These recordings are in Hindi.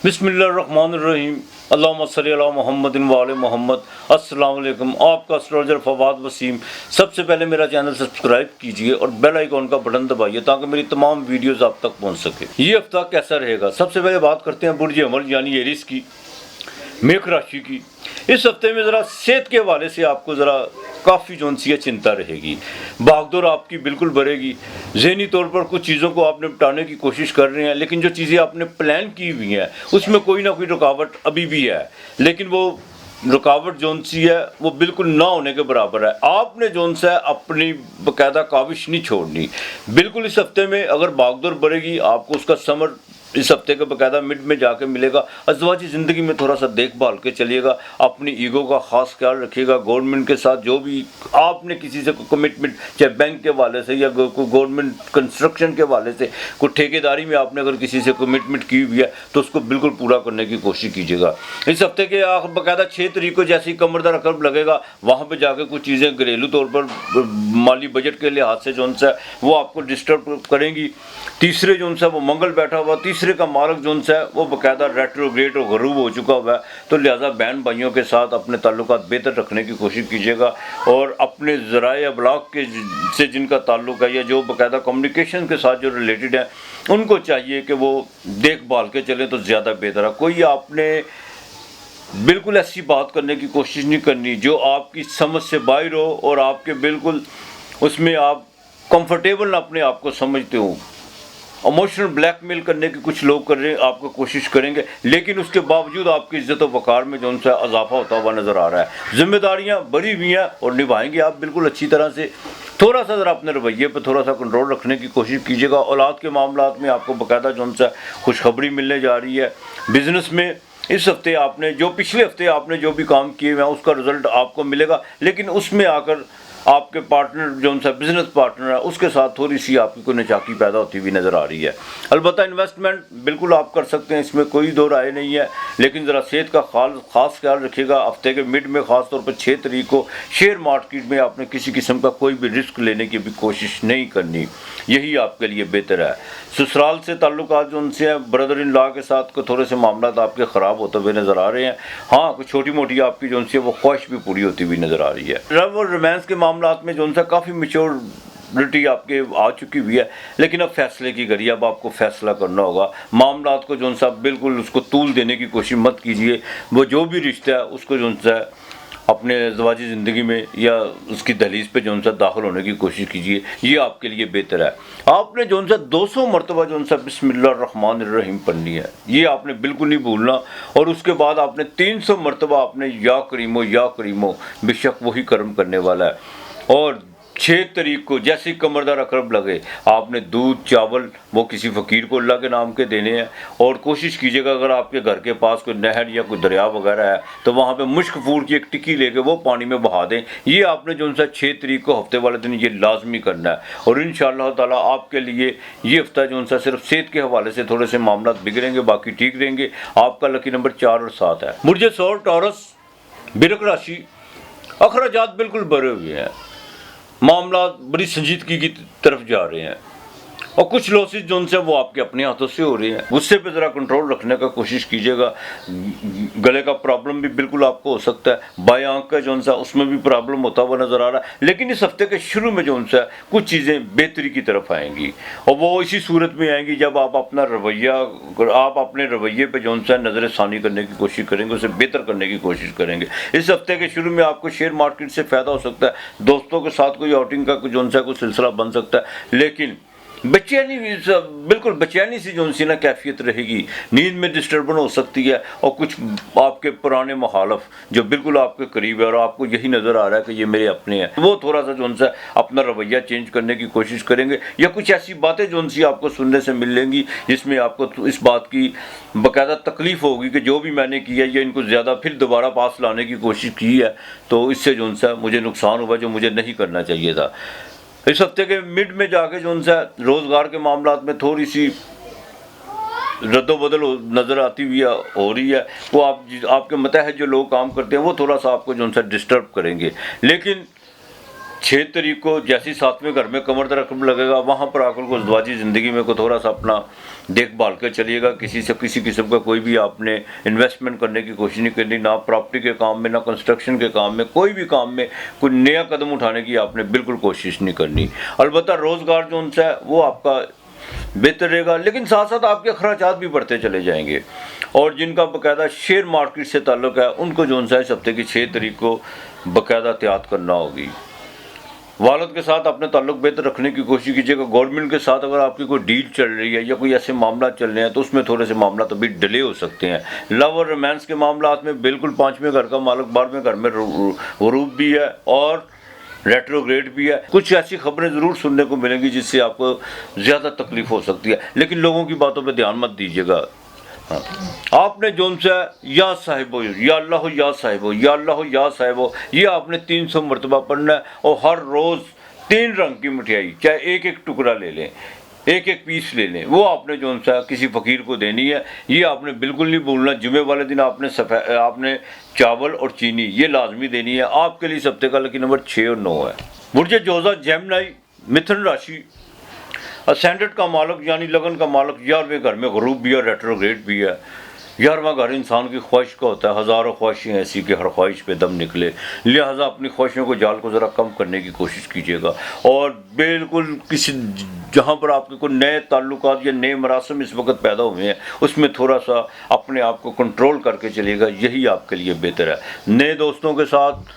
बिस्मिल्लाहिर्रहमानिर्रहीम अल्लाहुम्मा सल्ली अला मुहम्मदिन व आले मोहम्मद। अस्सलाम वालेकुम। आपका एस्ट्रोलॉजर फवाद वसीम। सबसे पहले मेरा चैनल सब्सक्राइब कीजिए और बेल आइकॉन का बटन दबाइए ताकि मेरी तमाम वीडियोस आप तक पहुंच सके। ये हफ्ता कैसा रहेगा? सबसे पहले बात करते हैं बुर्ज अमल यानी एरीज की, मेष राशि की। इस हफ्ते में ज़रा सेहत के हवाले से आपको ज़रा काफ़ी जो सी चिंता रहेगी। भागदौड़ आपकी बिल्कुल बढ़ेगी। ज़हनी तौर पर कुछ चीज़ों को आप निपटाने की कोशिश कर रहे हैं, लेकिन जो चीज़ें आपने प्लान की हुई हैं उसमें कोई ना कोई रुकावट अभी भी है, लेकिन वो रुकावट जोन सी है वो बिल्कुल ना होने के बराबर है। आपने जोन सा अपनी बाकायदा काविश नहीं छोड़नी। बिल्कुल इस हफ्ते में अगर भागदौड़ बढ़ेगी आपको उसका समर इस हफ्ते का बाकायदा मिड में जाके मिलेगा। अज़वाजी ज़िंदगी में थोड़ा सा देखभाल के चलिएगा, अपनी ईगो का ख़ास ख्याल रखिएगा। गवर्नमेंट के साथ जो भी आपने किसी से कमिटमेंट, चाहे बैंक के हवाले से या गवर्नमेंट कंस्ट्रक्शन के हवाले से, कोई ठेकेदारी में आपने अगर किसी से कमिटमेंट की हुई है तो उसको बिल्कुल पूरा करने की कोशिश कीजिएगा। इस हफ्ते के बाकायदा 6 तारीख को जैसे ही कमरदार रकम लगेगा वहाँ पर जाकर कुछ चीज़ें घरेलू तौर पर माली बजट के लिहाज से जो सा वो आपको डिस्टर्ब करेंगी। तीसरे जो सा वो मंगल बैठा हुआ, तीसरे का मार्ग जो सा है वो बाकायदा रेट्रोग्रेड और गरूब हो चुका हुआ है। तो लिहाजा बहन भाइयों के साथ अपने ताल्लुकात बेहतर रखने की कोशिश कीजिएगा और अपने ज़राए अबलाग के से जिनका ताल्लुक है या जो बाकायदा कम्युनिकेशन के साथ जो रिलेटेड है उनको चाहिए कि वो देखभाल के चलें तो ज़्यादा बेहतर है। कोई आपने बिल्कुल ऐसी बात करने की कोशिश नहीं करनी जो आपकी समझ से बाहर हो और आपके बिल्कुल उसमें आप कंफर्टेबल अपने आप को समझते हो। इमोशनल ब्लैकमेल करने की कुछ लोग कर रहे हैं, आपको कोशिश करेंगे, लेकिन उसके बावजूद आपकी इज्जत और वक़ार में जो सा इजाफा होता हुआ नज़र आ रहा है। जिम्मेदारियां बड़ी हुई हैं और निभाएंगे आप बिल्कुल अच्छी तरह से। थोड़ा सा ज़रा अपने रवैये पर थोड़ा सा कंट्रोल रखने की कोशिश कीजिएगा। औलाद के मामलात में आपको बाकायदा जो सा खुशखबरी मिलने जा रही है। बिज़नेस में इस हफ्ते आपने जो पिछले हफ्ते आपने जो भी काम किए हुए हैं उसका रिजल्ट आपको मिलेगा, लेकिन उसमें आकर आपके पार्टनर जो सा बिजनेस पार्टनर है उसके साथ थोड़ी सी आपकी कोई नचाकी पैदा होती हुई नज़र आ रही है। अलबत्ता इन्वेस्टमेंट बिल्कुल आप कर सकते हैं, इसमें कोई दो राय नहीं है, लेकिन ज़रा सेहत का ख़ास ख्याल रखिएगा। हफ्ते के मिड में ख़ास तौर पर 6 तारीख को शेयर मार्केट में आपने किसी किस्म का कोई भी रिस्क लेने की भी कोशिश नहीं करनी, यही आपके लिए बेहतर है। ससुराल से ताल्लुकात जो उनसे हैं, ब्रदर इन लॉ के साथ को थोड़े से मामला आपके ख़राब होते हुए नज़र आ रहे हैं। हाँ, कुछ छोटी मोटी आपकी जो उनसे वो ख्वाहिश भी पूरी होती हुई नज़र आ रही है। लव और रोमांस के मामलात में जो उनसे काफ़ी मैच्योरिटी आपके आ चुकी हुई है, लेकिन अब फैसले की घड़ी, अब आपको फैसला करना होगा। मामलात को जो सा बिल्कुल उसको तूल देने की कोशिश मत कीजिए। वो जो भी रिश्ता है उसको जो सा अपने ज़वाजी ज़िंदगी में या उसकी दहलीज पे जो सा दाखिल होने की कोशिश कीजिए, ये आपके लिए बेहतर है। आपने जो सा 200 मरतबा जो सा बिस्मिल्लाहिर्रहमानिर्रहीम पढ़नी है, ये आपने बिल्कुल नहीं भूलना। और उसके बाद आपने 300 मरतबा आपने या करीमो बेशक वही कर्म करने वाला है। और 6 तारीख को जैसे कमरदार अकरब लगे आपने दूध चावल वो किसी फ़कीर को अल्लाह के नाम के देने हैं। और कोशिश कीजिएगा अगर आपके घर के पास कोई नहर या कोई दरिया वगैरह है तो वहाँ पे मुश्क फूड की एक टिक्की लेके वो पानी में बहा दें। ये आपने जो सा 6 तारीख को हफ्ते वाले दिन ये लाजमी करना है। और इंशाअल्लाह ताला आपके लिए ये हफ्ता जो सा सिर्फ सेहत के हवाले से थोड़े से मामला बिगड़ेंगे, बाकी ठीक रहेंगे। आपका लकी नंबर 4 और 7 है। मुझे सौर टॉरस बिरक राशि अखराजात बिल्कुल भरे हुए हैं, मामला बड़ी संजीदगी की तरफ जा रहे हैं और कुछ लॉसेज जो उनसे वो आपके अपने हाथों से हो रही हैं। गुस्से पे ज़रा कंट्रोल रखने का कोशिश कीजिएगा। गले का प्रॉब्लम भी बिल्कुल आपको हो सकता है। बाएं आंख का जो उनसा उसमें भी प्रॉब्लम होता हुआ नज़र आ रहा है, लेकिन इस हफ्ते के शुरू में जो उनसा कुछ चीज़ें बेहतरी की तरफ आएंगी और वो इसी सूरत में आएंगी जब आप अपना रवैया, आप अपने रवैये पर जो उनसा नज़र सानी करने की कोशिश करेंगे, उसे बेहतर करने की कोशिश करेंगे। इस हफ्ते के शुरू में आपको शेयर मार्केट से फ़ायदा हो सकता है, दोस्तों के साथ कोई आउटिंग का जो उनसा कोई सिलसिला बन सकता है, लेकिन बेचैनी बिल्कुल बेचैनी सी जो सी ना कैफियत रहेगी। नींद में डिस्टर्बन हो सकती है और कुछ आपके पुराने मुखालफ जो बिल्कुल आपके करीब है और आपको यही नज़र आ रहा है कि ये मेरे अपने हैं, वो थोड़ा सा जो सा अपना रवैया चेंज करने की कोशिश करेंगे या कुछ ऐसी बातें जो सी आपको सुनने से मिलेंगी जिसमें आपको इस बात की बाकायदा तकलीफ़ होगी कि जो भी मैंने किया है या इनको ज़्यादा फिर दोबारा पास लाने की कोशिश की है तो इससे जो सा मुझे नुकसान हुआ जो मुझे नहीं करना चाहिए था। इस हफ्ते के मिड में जाके जो उनसे रोज़गार के मामलात में थोड़ी सी रद्दोबदल नज़र आती हुई हो रही है। वो आपके मतहत जो लोग काम करते हैं वो थोड़ा सा आपको जो उनसे डिस्टर्ब करेंगे, लेकिन 6 तारीख को जैसी 7वें घर में कमर रकम लगेगा वहाँ पर आकर को ज़िंदगी ज़िंदगी में को थोड़ा सा अपना देखभाल कर चलिएगा। किसी से किसी किस्म का कोई भी आपने इन्वेस्टमेंट करने की कोशिश नहीं करनी, ना प्रॉपर्टी के काम में, ना कंस्ट्रक्शन के काम में, कोई भी काम में कोई नया कदम उठाने की आपने बिल्कुल कोशिश नहीं करनी। अलबत्ता रोज़गार जो उनसे है वो आपका बेहतर रहेगा, लेकिन साथ साथ आपके अखराजात भी बढ़ते चले जाएंगे। और जिनका बाकायदा शेयर मार्केट से ताल्लुक़ है उनको जो है इस हफ्ते की 6 तारीख को बाकायदा एहतियात करना होगी। वालिद के साथ अपने ताल्लुक बेहतर रखने की कोशिश कीजिएगा। गवर्नमेंट के साथ अगर आपकी कोई डील चल रही है या कोई ऐसे मामला चल रहे हैं तो उसमें थोड़े से मामला तभी डिले हो सकते हैं। लव और रोमांस के मामला में बिल्कुल 5वें घर का मालिक 12वें घर में ग़ुरूब भी है और रेट्रोग्रेड भी है। कुछ ऐसी खबरें ज़रूर सुनने को मिलेंगी जिससे आपको ज़्यादा तकलीफ हो सकती है, लेकिन लोगों की बातों पर ध्यान मत दीजिएगा। हाँ, आपने जोन से या साहिबो या अल्लाह या साहिबो या अल्लाह या साहिबो ये आपने 300 मरतबा पढ़ना है और हर रोज़ 3 रंग की मिठाई चाहे एक एक टुकड़ा ले लें, एक एक पीस ले लें, वो आपने जोन सा किसी फ़कीर को देनी है। ये आपने बिल्कुल नहीं भूलना। जुमे वाले दिन आपने चावल और चीनी ये लाजमी देनी है। आपके लिए इस हफ्ते का लकी नंबर 6 और 9 है। बुर्ज जोज़ा जेमिनी मिथुन राशि असेंडेंट का मालिक यानी लगन का मालिक 11वें घर में ग़ुरूब भी है, रेट्रोग्रेड भी है। 11वां घर इंसान की ख्वाहिश का होता है। हज़ारों ख्वाहिशें ऐसी कि हर ख्वाहिश पे दम निकले, लिहाजा अपनी ख्वाहिशों को जाल को ज़रा कम करने की कोशिश कीजिएगा। और बिल्कुल किसी जहाँ पर आपके कोई नए ताल्लुकात या नए मरासम इस वक्त पैदा हुए हैं उसमें थोड़ा सा अपने आप को कंट्रोल करके चलिएगा, यही आपके लिए बेहतर है। नए दोस्तों के साथ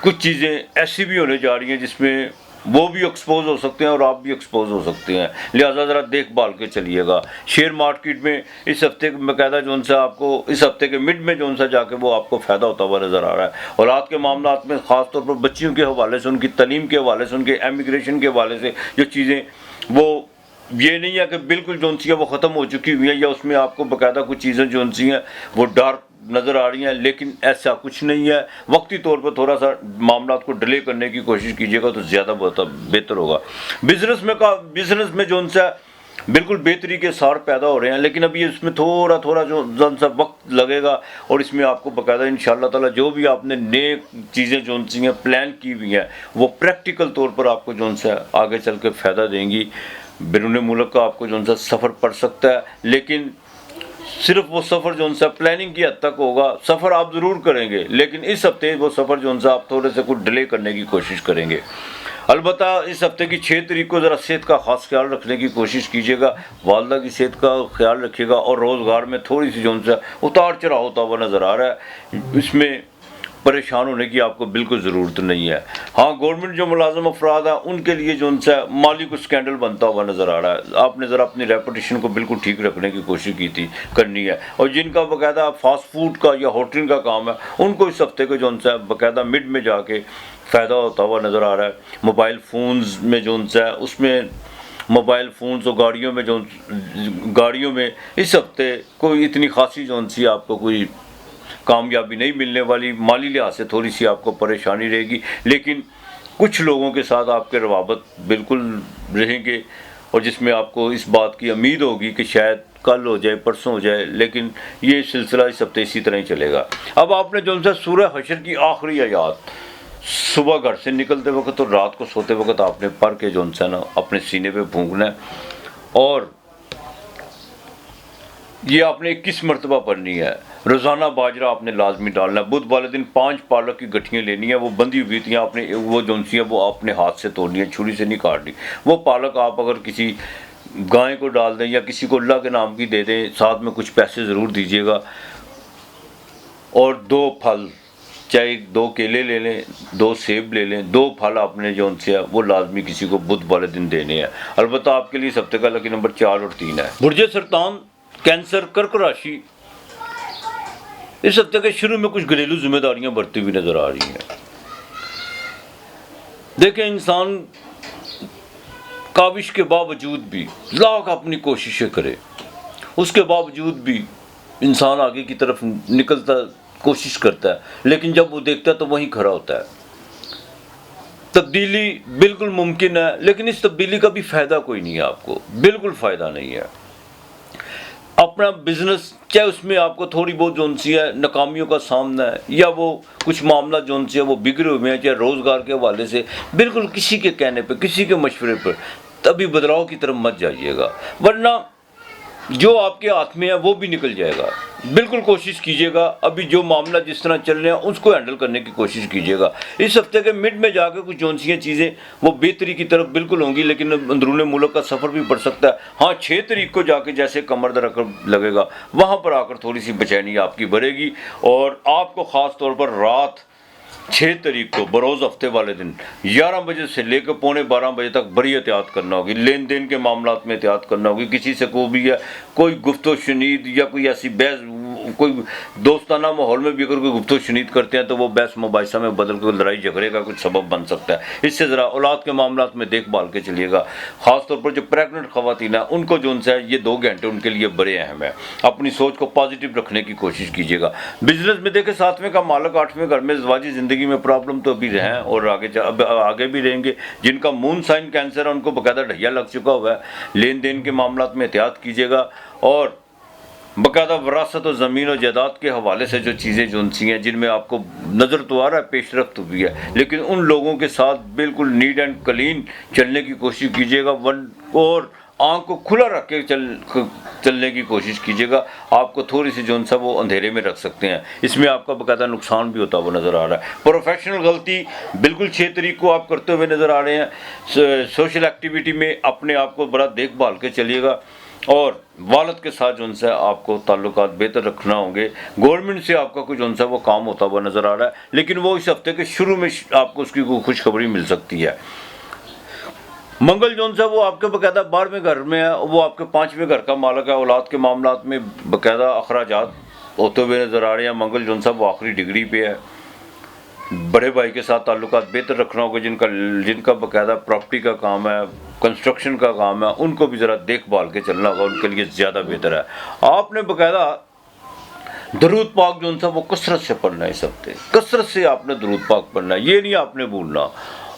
कुछ चीज़ें ऐसी भी होने जा रही हैं जिसमें वो भी एक्सपोज हो सकते हैं और आप भी एक्सपोज हो सकते हैं, लिहाजा ज़रा देखभाल के चलिएगा। शेयर मार्केट में इस हफ्ते बाकायदा जो सा आपको इस हफ्ते के मिड में जो सा जाके वो आपको फ़ायदा होता हुआ नज़र आ रहा है। औलाद के मामला में ख़ास तौर पर बच्चियों के हवाले से, उनकी तालीम के हवाले से, उनके एमिग्रेशन के हवाले से जो चीज़ें वो ये नहीं है कि बिल्कुल जो सी है वो ख़त्म हो चुकी हुई हैं या उसमें आपको बाकायदा कुछ चीज़ें जो सी हैं वो डार्क नज़र आ रही हैं, लेकिन ऐसा कुछ नहीं है। वक्ती तौर पर थोड़ा सा मामला को डिले करने की कोशिश कीजिएगा तो ज़्यादा बेहतर होगा। बिज़नेस में जो सा बिल्कुल बेहतरी के सार पैदा हो रहे हैं, लेकिन अभी इसमें थोड़ा थोड़ा जो सा वक्त लगेगा और इसमें आपको बाकायदा इंशाअल्लाह ताला जो भी आपने नए चीज़ें जो सी हैं प्लान की हुई हैं वो प्रैक्टिकल तौर पर आपको जो सा आगे चल के फ़ायदा देंगी। बैरून मुल्क का आपको जो सा सफ़र पड़ सकता है, लेकिन सिर्फ वो सफ़र जो सा प्लानिंग की हद तक होगा। सफ़र आप ज़रूर करेंगे, लेकिन इस हफ्ते वो सफ़र जो सा आप थोड़े से कुछ डिले करने की कोशिश करेंगे। अलबत्ता इस हफ्ते की 6 तारीख को ज़रा सेहत का ख़ास ख्याल रखने की कोशिश कीजिएगा, वालदा की सेहत का ख्याल रखिएगा। और रोज़गार में थोड़ी सी जो सा उतार चढ़ाव होता हुआ नज़र आ रहा है, इसमें परेशान होने की आपको बिल्कुल ज़रूरत नहीं है। हाँ, गवर्नमेंट जो मुलाजम अफराद हैं उनके लिए जो सा माली को स्कैंडल बनता हुआ नज़र आ रहा है। आपने ज़रा अपनी रेपुटेशन को बिल्कुल ठीक रखने की कोशिश करनी है। और जिनका बाकायदा फास्ट फूड का या होटलिंग का काम है उनको इस हफ्ते को जो सा बाकायदा मिड में जाके फ़ायदा होता हुआ नज़र आ रहा है। मोबाइल फ़ोन्स में जो सा है उसमें मोबाइल फ़ोन्स और गाड़ियों में इस हफ्ते कोई इतनी खासी जो सी आपको कोई कामयाबी नहीं मिलने वाली। माली लिहाज से थोड़ी सी आपको परेशानी रहेगी, लेकिन कुछ लोगों के साथ आपके रवाबत बिल्कुल रहेंगे और जिसमें आपको इस बात की उम्मीद होगी कि शायद कल हो जाए, परसों हो जाए, लेकिन ये सिलसिला इस हफ्ते इसी तरह ही चलेगा। अब आपने जो सा सूरह हशर की आखिरी आयत सुबह घर से निकलते वक्त और रात को सोते वक्त आपने पढ़ के जो सा ना अपने सीने पे फूंकना है और ये आपने 21 मरतबा पढ़नी है। रोज़ाना बाजरा आपने लाजमी डालना है। बुध वाले दिन 5 पालक की गठियाँ लेनी है, वो बंधी हुई थी आपने वो जोनसी है वो अपने हाथ से तोड़नी है, छुरी से नहीं काटनी। वो पालक आप अगर किसी गाय को डाल दें या किसी को अल्लाह के नाम की दे दें, साथ में कुछ पैसे ज़रूर दीजिएगा। और 2 फल, चाहे 2 केले ले लें, 2 सेब ले लें, 2 फल आपने जो उनसे है वो लाजमी किसी को बुध वाले दिन देने हैं। अलबत्ता आपके लिए इस हफ्ते का लकी नंबर 4 और 3 है। बुर्ज सरतान कैंसर कर्क राशि इस हफ्ते के शुरू में कुछ घरेलू जिम्मेदारियां बढ़ती हुई नजर आ रही हैं। देखें, इंसान काविश के बावजूद भी लाख अपनी कोशिशें करे, उसके बावजूद भी इंसान आगे की तरफ निकलता कोशिश करता है, लेकिन जब वो देखता है तो वहीं खड़ा होता है। तब्दीली बिल्कुल मुमकिन है, लेकिन इस तब्दीली का भी फ़ायदा कोई नहीं है, आपको बिल्कुल फ़ायदा नहीं है। अपना बिजनेस चाहे उसमें आपको थोड़ी बहुत जोन सी है नाकामियों का सामना है या वो कुछ मामला जोन सी है वो बिगड़े हुए हैं, चाहे रोज़गार के हवाले से, बिल्कुल किसी के कहने पे, किसी के मशवरे पर तभी बदलाव की तरफ मत जाइएगा, वरना जो आपके हाथ में है वो भी निकल जाएगा। बिल्कुल कोशिश कीजिएगा अभी जो मामला जिस तरह चल रहे हैं उसको हैंडल करने की कोशिश कीजिएगा। इस हफ्ते के मिड में जाकर कुछ जोन सी चीज़ें वो बेहतरी की तरफ बिल्कुल होंगी, लेकिन अंदरूनी मुल्क का सफ़र भी पड़ सकता है। हाँ, 6 तारीख को जाके जैसे कमर दर लगेगा वहाँ पर आकर थोड़ी सी बेचैनी आपकी बढ़ेगी और आपको ख़ास तौर पर रात 6 तारीख को बरोज़ हफ्ते वाले दिन 11 बजे से लेकर पौने 12 बजे तक बड़ी एहतियात करना होगी। लेन देन के मामला में एहतियात करना होगी। किसी से कोई भी है कोई गुफ्तो शनीद या कोई ऐसी बहस, कोई दोस्ताना माहौल में भी अगर कोई गुफ्तो शनीद करते हैं तो वो बहस मुबाहिसा में बदल कर लड़ाई झगड़े का कुछ सबब बन सकता है। इससे ज़रा औलाद के मामला में देखभाल के चलिएगा। ख़ासतौर पर जो प्रेगनेंट ख़वातीन है उनको जो उनसे ये 2 घंटे उनके लिए बड़े अहम है। अपनी सोच को पॉजिटिव रखने की कोशिश कीजिएगा। बिजनेस में देखें 7वें का मालक 8वें घर में ज़िंदगी ज़िंदगी में प्रॉब्लम तो अभी रहे हैं और आगे भी रहेंगे। जिनका मून साइन कैंसर है उनको बाकायदा ढैया लग चुका हुआ है। लेन देन के मामला में एहतियात कीजिएगा और बाकायदा वरासत और ज़मीन और जायदाद के हवाले से जो चीज़ें जो सी हैं जिनमें आपको नज़र तो आ रहा है पेशरफ्त हुई है, लेकिन उन लोगों के साथ बिल्कुल नीट एंड क्लीन चलने की कोशिश कीजिएगा और आँख को खुला रख के चलने की कोशिश कीजिएगा। आपको थोड़ी सी जोन सा वो अंधेरे में रख सकते हैं, इसमें आपका बाकायदा नुकसान भी होता हुआ नज़र आ रहा है। प्रोफेशनल गलती बिल्कुल 6 तारीख को आप करते हुए नज़र आ रहे हैं। सोशल एक्टिविटी में अपने आप को बड़ा देखभाल के चलिएगा और वालद के साथ जो सा आपको ताल्लुकात बेहतर रखना होंगे। गवर्नमेंट से आपका कुछ जो सा वो काम होता हुआ नज़र आ रहा है, लेकिन वो इस हफ्ते के शुरू में आपको उसकी कोई खुशखबरी मिल सकती है। मंगल जोन सा वो आपके बाकायदा 12वें घर में है, वो आपके 5वें घर का मालक है। औलाद के मामला में बाकायदा अखराजात होते हुए नज़र आ रहे हैं। मंगल जोन सा वो आखिरी डिग्री पे है। बड़े भाई के साथ ताल्लुकात बेहतर रखना होगा। जिनका बाकायदा प्रॉपर्टी का काम है, कंस्ट्रक्शन का काम है, उनको भी ज़रा देखभाल के चलना होगा, उनके लिए ज़्यादा बेहतर है। आपने बाकायदा दरूद पाक जो सा वो कसरत से पढ़ना है। इस हफ्ते कसरत से आपने दरूद पाक पढ़ना है, ये नहीं आपने भूलना।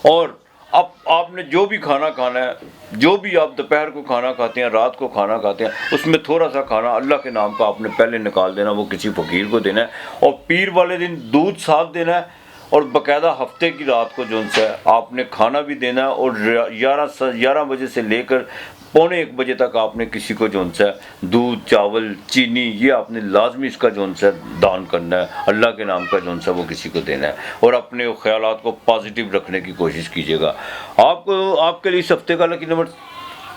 और अब आपने जो भी खाना खाना है, जो भी आप दोपहर को खाना खाते हैं, रात को खाना खाते हैं, उसमें थोड़ा सा खाना अल्लाह के नाम का आपने पहले निकाल देना, वो किसी फ़कीर को देना है। और पीर वाले दिन दूध साफ देना है और बाकायदा हफ्ते की रात को जो सा आपने खाना भी देना है। और 11 बजे से लेकर पौने 1 बजे तक आपने किसी को जो सा दूध, चावल, चीनी, ये आपने लाजमी इसका जो सा दान करना है। अल्लाह के नाम का जो सा वो किसी को देना है और अपने ख्यालात को पॉजिटिव रखने की कोशिश कीजिएगा। आपके लिए इस हफ्ते का लकी नंबर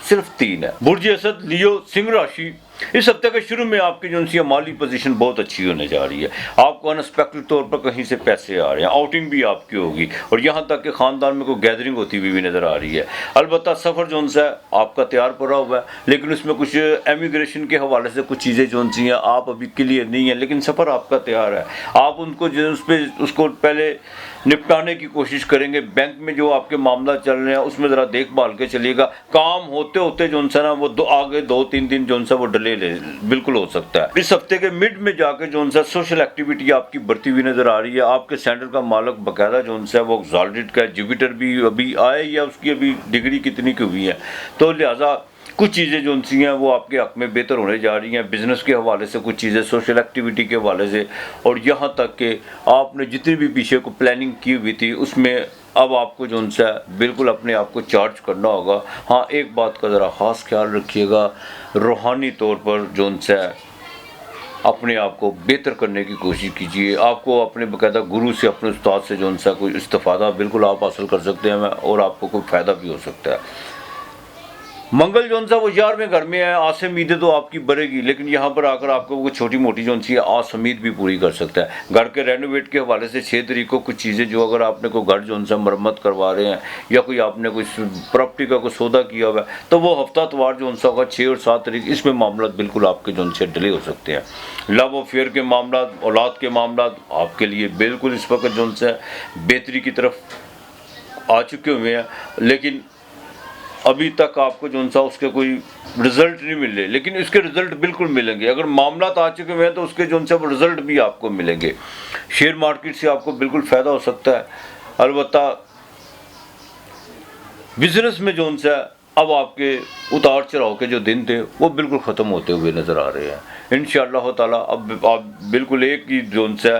सिर्फ 3 है। बुर्ज असद, लियो, सिंह राशि। इस हफ्ते के शुरू में आपकी जो सी माली पोजीशन बहुत अच्छी होने जा रही है। आपको अनएक्सपेक्टेड तौर पर कहीं से पैसे आ रहे हैं, आउटिंग भी आपकी होगी और यहाँ तक कि ख़ानदान में कोई गैदरिंग होती हुई भी नज़र आ रही है। अलबत्ता सफ़र जो सा आपका तैयार पड़ा हुआ है, लेकिन उसमें कुछ एमिग्रेशन के हवाले से कुछ चीज़ें जो सी हैं आप अभी क्लियर नहीं है, लेकिन सफ़र आपका तैयार है। आप उनको जो उसको पहले निपटाने की कोशिश करेंगे। बैंक में जो आपके मामला चल रहे हैं उसमें ज़रा देखभाल के चलिएगा। काम होते होते जो सा ना वो आगे 2-3 दिन जो सा वो डिले बिल्कुल हो सकता है। इस हफ्ते के मिड में जाकर जो सा सोशल एक्टिविटी आपकी बढ़ती हुई नज़र आ रही है। आपके सेंटर का मालक बाकायदा जो सा वो एग्जॉल्टेड का जुपिटर भी अभी आए या उसकी अभी डिग्री कितनी की हुई है, तो लिहाजा कुछ चीज़ें जो सी हैं वो आपके हक़ में बेहतर होने जा रही हैं। बिज़नेस के हवाले से कुछ चीज़ें, सोशल एक्टिविटी के हवाले से, और यहाँ तक कि आपने जितनी भी पीछे को प्लानिंग की हुई थी उसमें अब आपको जो सा बिल्कुल अपने आप को चार्ज करना होगा। हाँ, एक बात का ज़रा ख़ास ख्याल रखिएगा, रूहानी तौर पर जो सा अपने आप को बेहतर करने की कोशिश कीजिए। आपको अपने बाकायदा गुरु से, अपने उस्ताद से जो सा कोई इस्तिफ़ादा बिल्कुल आप हासिल कर सकते हैं और आपको कोई फ़ायदा भी हो सकता है। मंगल जो सा वो 11वें घर में है। आस उम्मीदें तो आपकी बढ़ेगी, लेकिन यहाँ पर आकर आपको वो छोटी मोटी जो सी आस उम्मीद भी पूरी कर सकता है। घर के रेनोवेट के हवाले से 6 तारीख को कुछ चीज़ें जो अगर आपने कोई घर जो सा मरम्मत करवा रहे हैं या कोई आपने कोई प्रॉपर्टी का कोई सौदा किया हुआ है, तो वो हफ्ता तवार जो सा होगा 6 और 7 तारीख, इसमें मामला बिल्कुल आपके जो से डिले हो सकते हैं। लव अफेयर के मामला, औलाद के मामला आपके लिए बिल्कुल इस वक्त जो सा बेहतरी की तरफ आ चुके हुए हैं, लेकिन अभी तक आपको जो सा उसके कोई रिज़ल्ट नहीं मिले, लेकिन इसके रिज़ल्ट बिल्कुल मिलेंगे। अगर मामला आ चुके हुए हैं तो उसके जो सा वो रिज़ल्ट भी आपको मिलेंगे। शेयर मार्केट से आपको बिल्कुल फ़ायदा हो सकता है। अलबत्ता बिज़नेस में जो सा अब आपके उतार चढ़ाव के जो दिन थे वो बिल्कुल ख़त्म होते हुए नज़र आ रहे हैं इंशाअल्लाह ताला। अब आप बिल्कुल एक ही जोन सा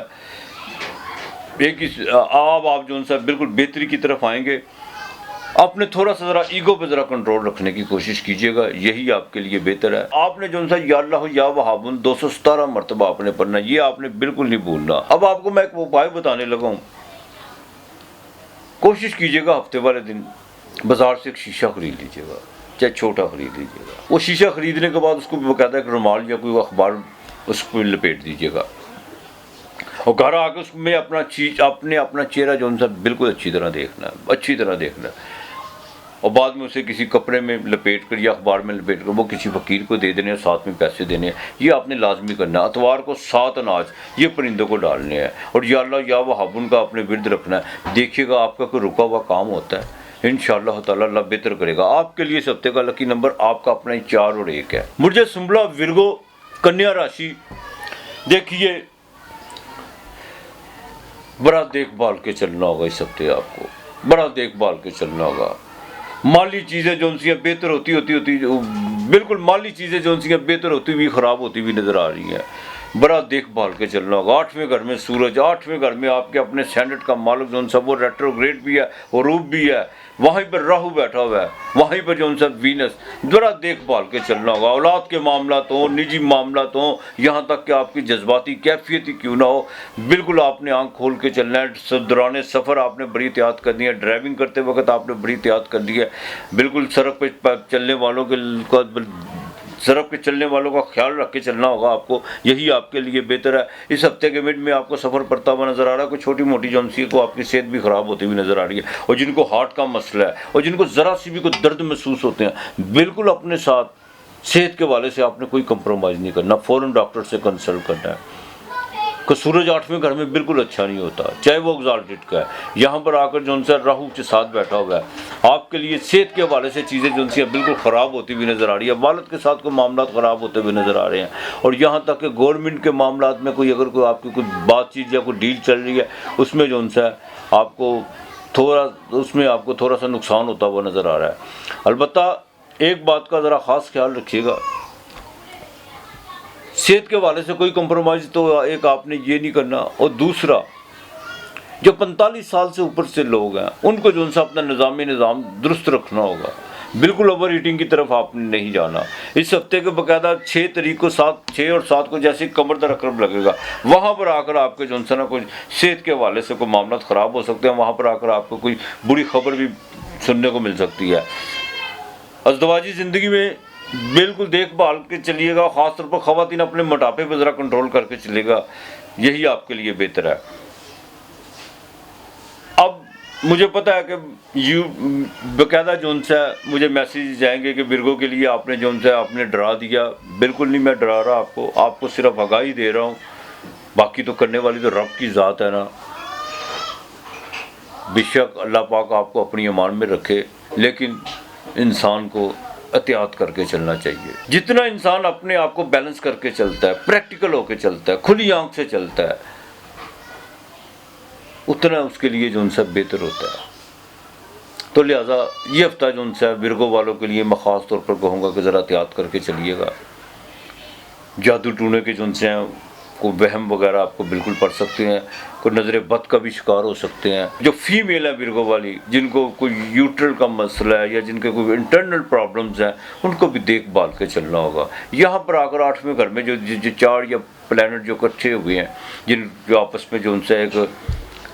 अब आप जोन सा बिल्कुल बेहतरी की तरफ आएंगे। आपने थोड़ा सा ज़रा ईगो पे ज़रा कंट्रोल रखने की कोशिश कीजिएगा, यही आपके लिए बेहतर है। आपने जो सा या अल्लाह या वहाबुन 217 मरतबा आपने पढ़ना, ये आपने बिल्कुल नहीं भूलना। अब आपको मैं एक उपाय बताने लगा हूँ, कोशिश कीजिएगा हफ्ते वाले दिन बाजार से एक शीशा खरीद लीजिएगा, चाहे छोटा खरीद लीजिएगा। वो शीशा खरीदने के बाद उसको बाकायदा एक रुमाल या कोई अखबार उस पर लपेट दीजिएगा और घर आकर उसमें अपना चेहरा जो सा बिल्कुल अच्छी तरह देखना और बाद में उसे किसी कपड़े में लपेट कर या अखबार में लपेट कर वो किसी फ़कीर को दे देने, साथ में पैसे देने हैं। ये आपने लाजमी करना है। अतवार को 7 अनाज ये परिंदों को डालने हैं और या अल्लाह या वहाबुन का अपने विरद रखना है। देखिएगा आपका कोई रुका हुआ काम होता है, इंशाअल्लाह ताला अल्लाह बेहतर करेगा आपके लिए। इस हफ्ते का लकी नंबर आपका अपना ही 4 और 1 है। मुझे सुंबला, विरगो, कन्या राशि, देखिए बड़ा देखभाल के चलना होगा इस हफ्ते, आपको बड़ा देखभाल के चलना होगा। माली चीज़ें जो उनसी बेहतर होती बिल्कुल माली चीज़ें जो उनसी बेहतर होती हुई ख़राब होती हुई नज़र आ रही हैं। बड़ा देखभाल के चलना होगा। 8वें घर में सूरज, 8वें घर में आपके अपने स्टैंडर्ड का मालिक जो उनसा वो रेट्रोग्रेड भी है और रूप भी है, वहीं पर राहु बैठा हुआ है, वहीं पर जो उनसा वीनस। बड़ा देखभाल के चलना होगा। औलाद के मामला तो, निजी मामला तो, यहाँ तक कि आपकी जज्बाती कैफियत ही क्यों ना हो, बिल्कुल आपने आंख खोल के चलना है। दौरान सफ़र आपने बड़ी एहतियात करनी है। ड्राइविंग करते वक्त आपने बड़ी एहतियात करनी है। बिल्कुल सड़क पर चलने वालों का ख्याल रख के चलना होगा आपको, यही आपके लिए बेहतर है। इस हफ्ते के मिड में आपको सफ़र पड़ता हुआ नज़र आ रहा है। कोई छोटी मोटी जोनसी को आपकी सेहत भी ख़राब होती हुई नज़र आ रही है और जिनको हार्ट का मसला है और जिनको ज़रा सी भी कोई दर्द महसूस होते हैं, बिल्कुल अपने साथ सेहत के वाले से आपने कोई कंप्रोमाइज़ नहीं करना, फ़ौरन डॉक्टर से कंसल्ट करना है। कि सूरज 8वें घर में बिल्कुल अच्छा नहीं होता, चाहे वो एग्ज़ाल्टेड का है। यहाँ पर आकर जो उनसे राहु के साथ बैठा हुआ है, आपके लिए सेहत के हवाले से चीज़ें जो उनसे बिल्कुल ख़राब होती हुई नज़र आ रही है। वालिद के साथ कोई मामला ख़राब होते हुए नज़र आ रहे हैं और यहाँ तक कि गवर्नमेंट के मामला में अगर कोई आपकी कोई बातचीत या कोई डील चल रही है, उसमें जो उनसे आपको थोड़ा सा नुकसान होता हुआ नज़र आ रहा है। अलबत्ता एक बात का ज़रा ख़ास ख्याल रखिएगा, सेहत के हवाले से कोई कंप्रोमाइज़ तो एक आपने ये नहीं करना। और दूसरा, जो 45 साल से ऊपर से लोग हैं उनको जो उनसे अपना निज़ाम दुरुस्त रखना होगा। बिल्कुल ओवर ईटिंग की तरफ आपने नहीं जाना। इस हफ्ते के बाकायदा 6 तारीख को 6 और 7 को जैसे कमर दर्द रकम लगेगा, वहाँ पर आकर आपके जो ना कोई सेहत के हवाले से कोई मामला ख़राब हो सकते हैं। वहाँ पर आकर आपको कोई बुरी खबर भी सुनने को मिल सकती है। अज़दवाजी ज़िंदगी में बिल्कुल देखभाल के चलिएगा, ख़ासतौर पर ख़वातीन अपने मोटापे पर ज़रा कंट्रोल करके चलेगा, यही आपके लिए बेहतर है। अब मुझे पता है कि बाकायदा जो उनसे मुझे मैसेज जाएंगे कि बिरगो के लिए आपने जो उनसे आपने डरा दिया। बिल्कुल नहीं, मैं डरा रहा आपको सिर्फ आगाही दे रहा हूँ। बाकी तो करने वाली तो रब की ज़ात है ना। बेशक अल्लाह पाक आपको अपनी ईमान में रखे, लेकिन इंसान को एहतियात करके चलना चाहिए। जितना इंसान अपने आप को बैलेंस करके चलता है, प्रैक्टिकल होकर चलता है, खुली आंख से चलता है, उतना उसके लिए जो उनसे बेहतर होता है। तो लिहाजा ये हफ्ता जो उनसे विरगो वालों के लिए मैं ख़ास तौर पर कहूँगा कि ज़रा एहतियात करके चलिएगा। जादू टूने के जो उनसे हैं को वहम वगैरह आपको बिल्कुल पड़ सकते हैं, कोई नज़र बद का भी शिकार हो सकते हैं। जो फीमेल है विरगो वाली, जिनको कोई यूट्रल का मसला है या जिनके कोई इंटरनल प्रॉब्लम्स हैं, उनको भी देखभाल के चलना होगा। यहाँ पर आकर 8वें घर में जो 4 या प्लैनेट जो इकट्ठे हुए हैं, जो आपस में जो उनसे एक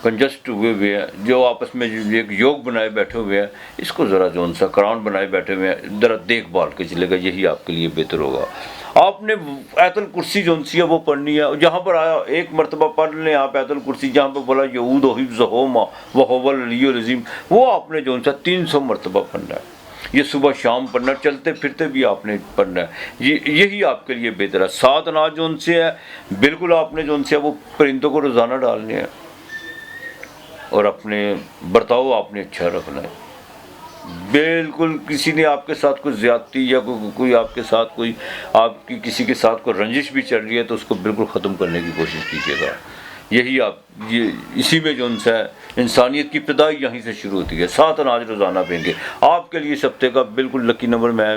कंजस्ट हुए हैं, जो आपस में एक योग बनाए बैठे हुए हैं, इसको ज़रा जो उनसा क्राउन बनाए बैठे हुए हैं, ज़रा देखभाल के चलेगा, यही आपके लिए बेहतर होगा। आपने आयतुल कुर्सी जो उनसी है वो पढ़नी है। जहाँ पर आया एक मरतबा पढ़ लें आप आयतुल कुर्सी, जहाँ पर बोला यहूद हिफ्ज़हुमा व हुवल अलियुल अज़ीम, वो आपने जो उनसा 300 मरतबा पढ़ना है। ये सुबह शाम पढ़ना, चलते फिरते भी आपने पढ़ना है। यही आपके लिए बेहतर है। 7 अनाज जो उनसे है, बिल्कुल आपने जो उनसे है वो परिंदों को रोज़ाना डालने हैं और अपने बर्ताव आपने अच्छा रखना है। बिल्कुल किसी ने आपके साथ कोई ज़्यादती या कोई आपके साथ आपकी किसी के साथ कोई रंजिश भी चल रही है तो उसको बिल्कुल ख़त्म करने की कोशिश कीजिएगा। यही आप ये इसी में जो उनसे इंसानियत की इब्तिदाई यहीं से शुरू होती है। 7 अनाज रोज़ाना पेंगे आपके लिए इस हफ्ते का बिल्कुल लकी नंबर मैं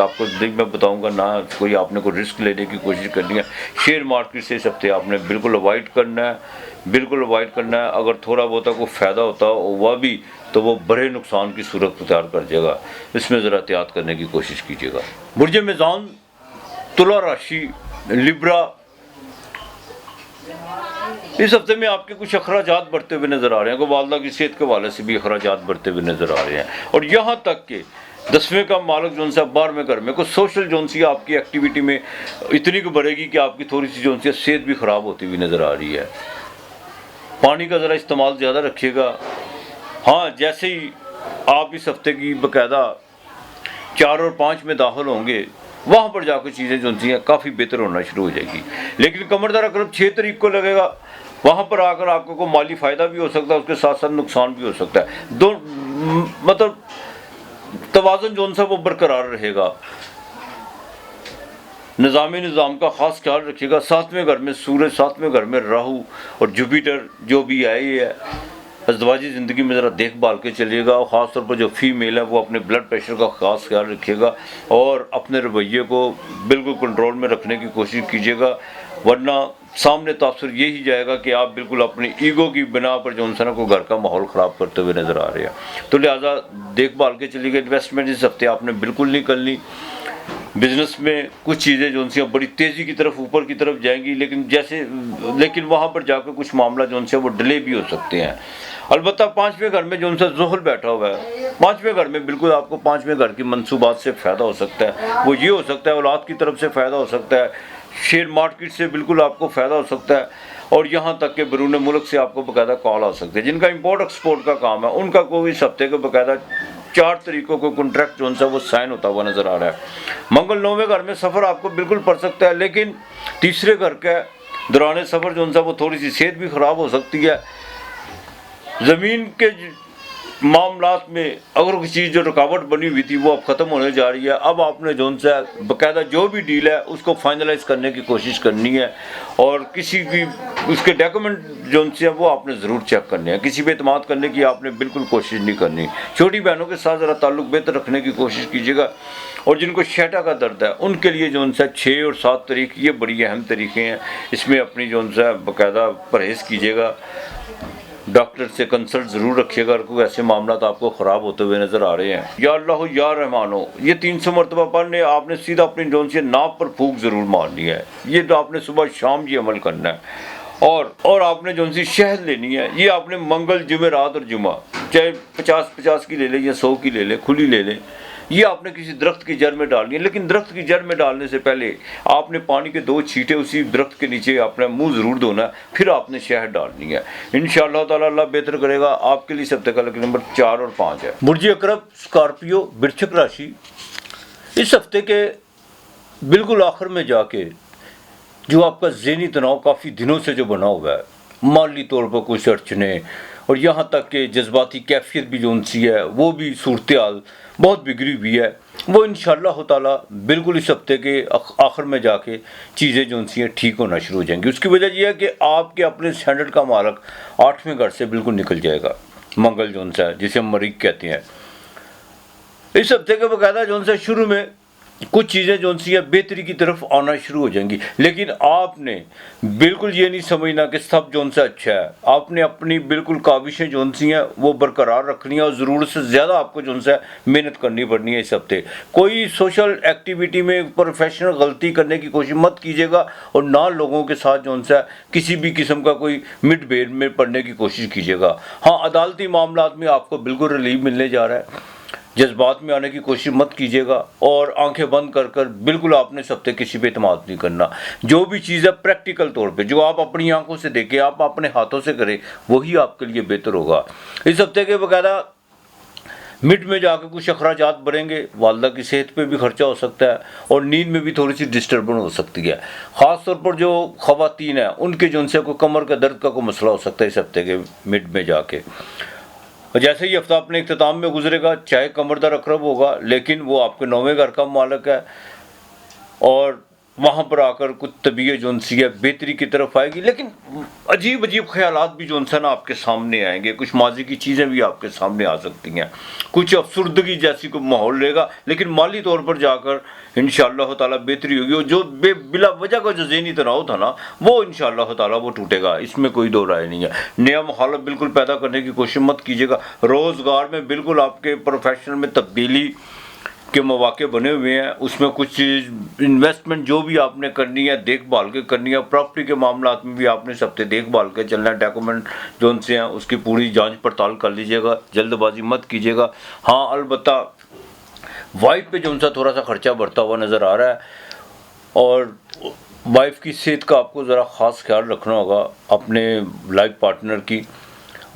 आपको मैं बताऊंगा ना। कोई आपने कोई रिस्क लेने की कोशिश करनी है, शेयर मार्केट से इस हफ्ते आपने बिल्कुल अवॉइड करना है, बिल्कुल अवॉइड करना है। अगर थोड़ा बहुत कोई फ़ायदा होता हो वह भी तो वो बड़े नुकसान की सूरत अख्तियार कर जाएगा, इसमें ज़रा एहतियात करने की कोशिश कीजिएगा। बुर्ज मीज़ान, तुला राशि, लिब्रा, इस हफ्ते में आपके कुछ अखराजात बढ़ते हुए नज़र आ रहे हैं। को वालदा की सेहत के हवाले से भी अखराजात बढ़ते हुए नज़र आ रहे हैं। और यहाँ तक कि 10वें का मालक जो सा 12वें घर में कुछ सोशल जो सी आपकी एक्टिविटी में इतनी को बढ़ेगी कि आपकी थोड़ी सी जो सी सेहत भी ख़राब होती हुई नज़र आ रही है। पानी का ज़रा इस्तेमाल ज़्यादा रखिएगा। हाँ, जैसे ही आप इस हफ्ते की बाकायदा 4 और 5 में दाखिल होंगे वहाँ पर जाकर चीज़ें जो सी हैं काफ़ी बेहतर होना शुरू हो जाएगी। लेकिन कमरदार अकरब 6 तारीख को लगेगा, वहाँ पर आकर आपको को माली फ़ायदा भी हो सकता है, उसके साथ साथ नुकसान भी हो सकता है। दो मतलब तवाज़ुन जो सा वो बरकरार रहेगा। निज़ाम का ख़ास ख्याल रखिएगा। 7वें घर में सूरज, 7वें घर में राहु और जुपिटर जो भी आए है, अज़दवाजी ज़िंदगी में ज़रा देखभाल के चलिएगा। और ख़ास तौर पर जो फीमेल है वो अपने ब्लड प्रेशर का ख़ास ख्याल रखिएगा और अपने रवैये को बिल्कुल कंट्रोल में रखने की कोशिश कीजिएगा, वरना सामने तासुर यही जाएगा कि आप बिल्कुल अपनी ईगो की बिना पर जो इंसान को घर का माहौल ख़राब करते हुए नज़र आ रहे हैं। तो लिहाजा देखभाल के चलिएगा। इन्वेस्टमेंट इस हफ्ते आपने बिल्कुल नहीं करनी। बिज़नेस में कुछ चीज़ें जो उनसे बड़ी तेज़ी की तरफ ऊपर की तरफ जाएंगी, लेकिन वहाँ पर जाकर कुछ मामला जो उनसे वो डिले भी हो सकते हैं। अलबत्ता 5वें घर में जो उनसे ज़ुहल बैठा हुआ है, 5वें घर में बिल्कुल आपको 5वें घर की मंसूबात से फ़ायदा हो सकता है। वो ये हो सकता है औलाद की तरफ से फ़ायदा हो सकता है, शेयर मार्केट से बिल्कुल आपको फ़ायदा हो सकता है, और यहाँ तक कि बैरून मुल्क से आपको बाकायदा कॉल आ सकते हैं। जिनका इंपोर्ट एक्सपोर्ट का काम है उनका कोई इस हफ्ते के बाकायदा 4 तरीकों को कॉन्ट्रैक्ट जो सा वो साइन होता हुआ नज़र आ रहा है। मंगल 9वें घर में सफ़र आपको बिल्कुल पड़ सकता है, लेकिन तीसरे घर का दौरान सफ़र जो सा वो थोड़ी सी सेहत भी ख़राब हो सकती है। ज़मीन के मामलात में अगर कोई चीज़ जो रुकावट बनी हुई थी वो अब ख़त्म होने जा रही है। अब आपने जो सा बाकायदा जो भी डील है उसको फाइनलाइज करने की कोशिश करनी है, और किसी की उसके डॉक्यूमेंट जो से वो आपने ज़रूर चेक करने हैं। किसी पे एतमाद करने की आपने बिल्कुल कोशिश नहीं करनी। छोटी बहनों के साथ ज़रा ताल्लुक़ बेहतर रखने की कोशिश कीजिएगा। और जिनको शेटा का दर्द है उनके लिए जो सा 6 और 7 तारीख ये बड़ी अहम तरीक़े हैं। इसमें अपनी जो सा बाकायदा परहेज़ कीजिएगा, डॉक्टर से कंसल्ट ज़रूर रखिएगा अगर कोई ऐसे मामला आपको ख़राब होते हुए नज़र आ रहे हैं। या अल्लाह या रहमान हो, ये 300 मरतबा पढ़ने आपने सीधा अपनी जोन से नाप पर फूंक ज़रूर मारनी है। ये तो आपने सुबह शाम ये अमल करना है। और आपने जो सी शहद लेनी है, ये आपने मंगल, जुमेरात और जुमा, चाहे 50-50 की ले लें या 100 की ले लें, खुली ले लें, ये आपने किसी दरख्त की जड़ में डालनी है। लेकिन दरख्त की जड़ में डालने से पहले आपने पानी के 2 छींटे उसी दरख्त के नीचे अपना मुंह ज़रूर धोना है, फिर आपने शहद डालनी है। इंशाअल्लाह ताला अल्लाह बेहतर करेगा आपके लिए। सब तक नंबर 4 और 5 है। बुर्ज अकरब, स्कॉर्पियो, वृश्चिक राशि, इस हफ्ते के बिल्कुल आखिर में जाके जो आपका ज़हनी तनाव काफ़ी दिनों से जो बना हुआ है, माली तौर पर कुछ अड़चने और यहाँ तक कि जज्बाती कैफियत भी जो सी है वो भी सूरत हाल बहुत बिगड़ी हुई है, वो इंशाअल्लाह ताला बिल्कुल इस हफ्ते के आखिर में जाके चीज़ें जो सी हैं ठीक होना शुरू हो जाएंगी। उसकी वजह यह है कि आपके अपने स्टैंडर्ड का मालक 8वें घर से बिल्कुल निकल जाएगा। मंगल जो सा है, जिसे हम मरीक कहते हैं, इस हफ्ते के बाकायदा जो सा शुरू में कुछ चीज़ें जो सी हैं बेहतरी की तरफ आना शुरू हो जाएंगी। लेकिन आपने बिल्कुल ये नहीं समझना कि सब जो सा अच्छा है। आपने अपनी बिल्कुल काबिशें जो सी हैं वो बरकरार रखनी है और ज़रूरत से ज़्यादा आपको जो सा मेहनत करनी पड़नी है। इस हफ्ते कोई सोशल एक्टिविटी में प्रोफेशनल गलती करने की कोशिश मत कीजिएगा, और ना लोगों के साथ जो सा किसी भी किस्म का कोई मिडबेट में पढ़ने की कोशिश कीजिएगा। हाँ, अदालती मामलात में आपको बिल्कुल रिलीफ मिलने जा रहा है। जज्बात में आने की कोशिश मत कीजिएगा, और आंखें बंद कर कर बिल्कुल आपने सब तक किसी पे एतमाद नहीं करना। जो भी चीज़ है प्रैक्टिकल तौर पे जो आप अपनी आंखों से देखें, आप अपने हाथों से करें, वही आपके लिए बेहतर होगा। इस हफ्ते के बकायदा मिड में जाकर कुछ अखराजात बढ़ेंगे, वालदा की सेहत पे भी खर्चा हो सकता है, और नींद में भी थोड़ी सी डिस्टर्बेंस हो सकती है। ख़ास तौर पर जो ख़वातीन हैं उनके जो उनसे कोई कमर का दर्द का कोई मसला हो सकता है इस हफ्ते के मिड में जाके। और जैसे ही हफ्ता अपने इख्तिताम में गुजरेगा, चाहे कमरदार अकरब होगा लेकिन वो आपके 9वें घर का मालिक है, और वहाँ पर आकर कुछ तबीयत जो सी है बेहतरी की तरफ आएगी, लेकिन अजीब अजीब ख्यालात भी जो ना आपके सामने आएंगे, कुछ माजी की चीज़ें भी आपके सामने आ सकती हैं, कुछ अफसुर्दगी जैसी कोई माहौल रहेगा, लेकिन माली तौर पर जाकर इंशाअल्लाह ताला बेहतरी होगी। और जो बिला वजह का जो ज़हनी तनाव था ना, वो इंशाअल्लाह ताला वो टूटेगा, इसमें कोई दो राय नहीं है। नया माहौल बिल्कुल पैदा करने की कोशिश मत कीजिएगा। रोज़गार में बिल्कुल आपके प्रोफेशन में तब्दीली के मौके बने हुए हैं, उसमें कुछ इन्वेस्टमेंट जो भी आपने करनी है देखभाल के करनी है। प्रॉपर्टी के मामला में भी आपने इस हफ्ते देखभाल के चलना है, डॉक्यूमेंट जो उनसे हैं उसकी पूरी जांच पड़ताल कर लीजिएगा, जल्दबाजी मत कीजिएगा। हाँ, अलबत्ता वाइफ पे जो उनसा थोड़ा सा खर्चा बढ़ता हुआ नज़र आ रहा है, और वाइफ की सेहत का आपको ज़रा ख़ास ख्याल रखना होगा, अपने लाइफ पार्टनर की।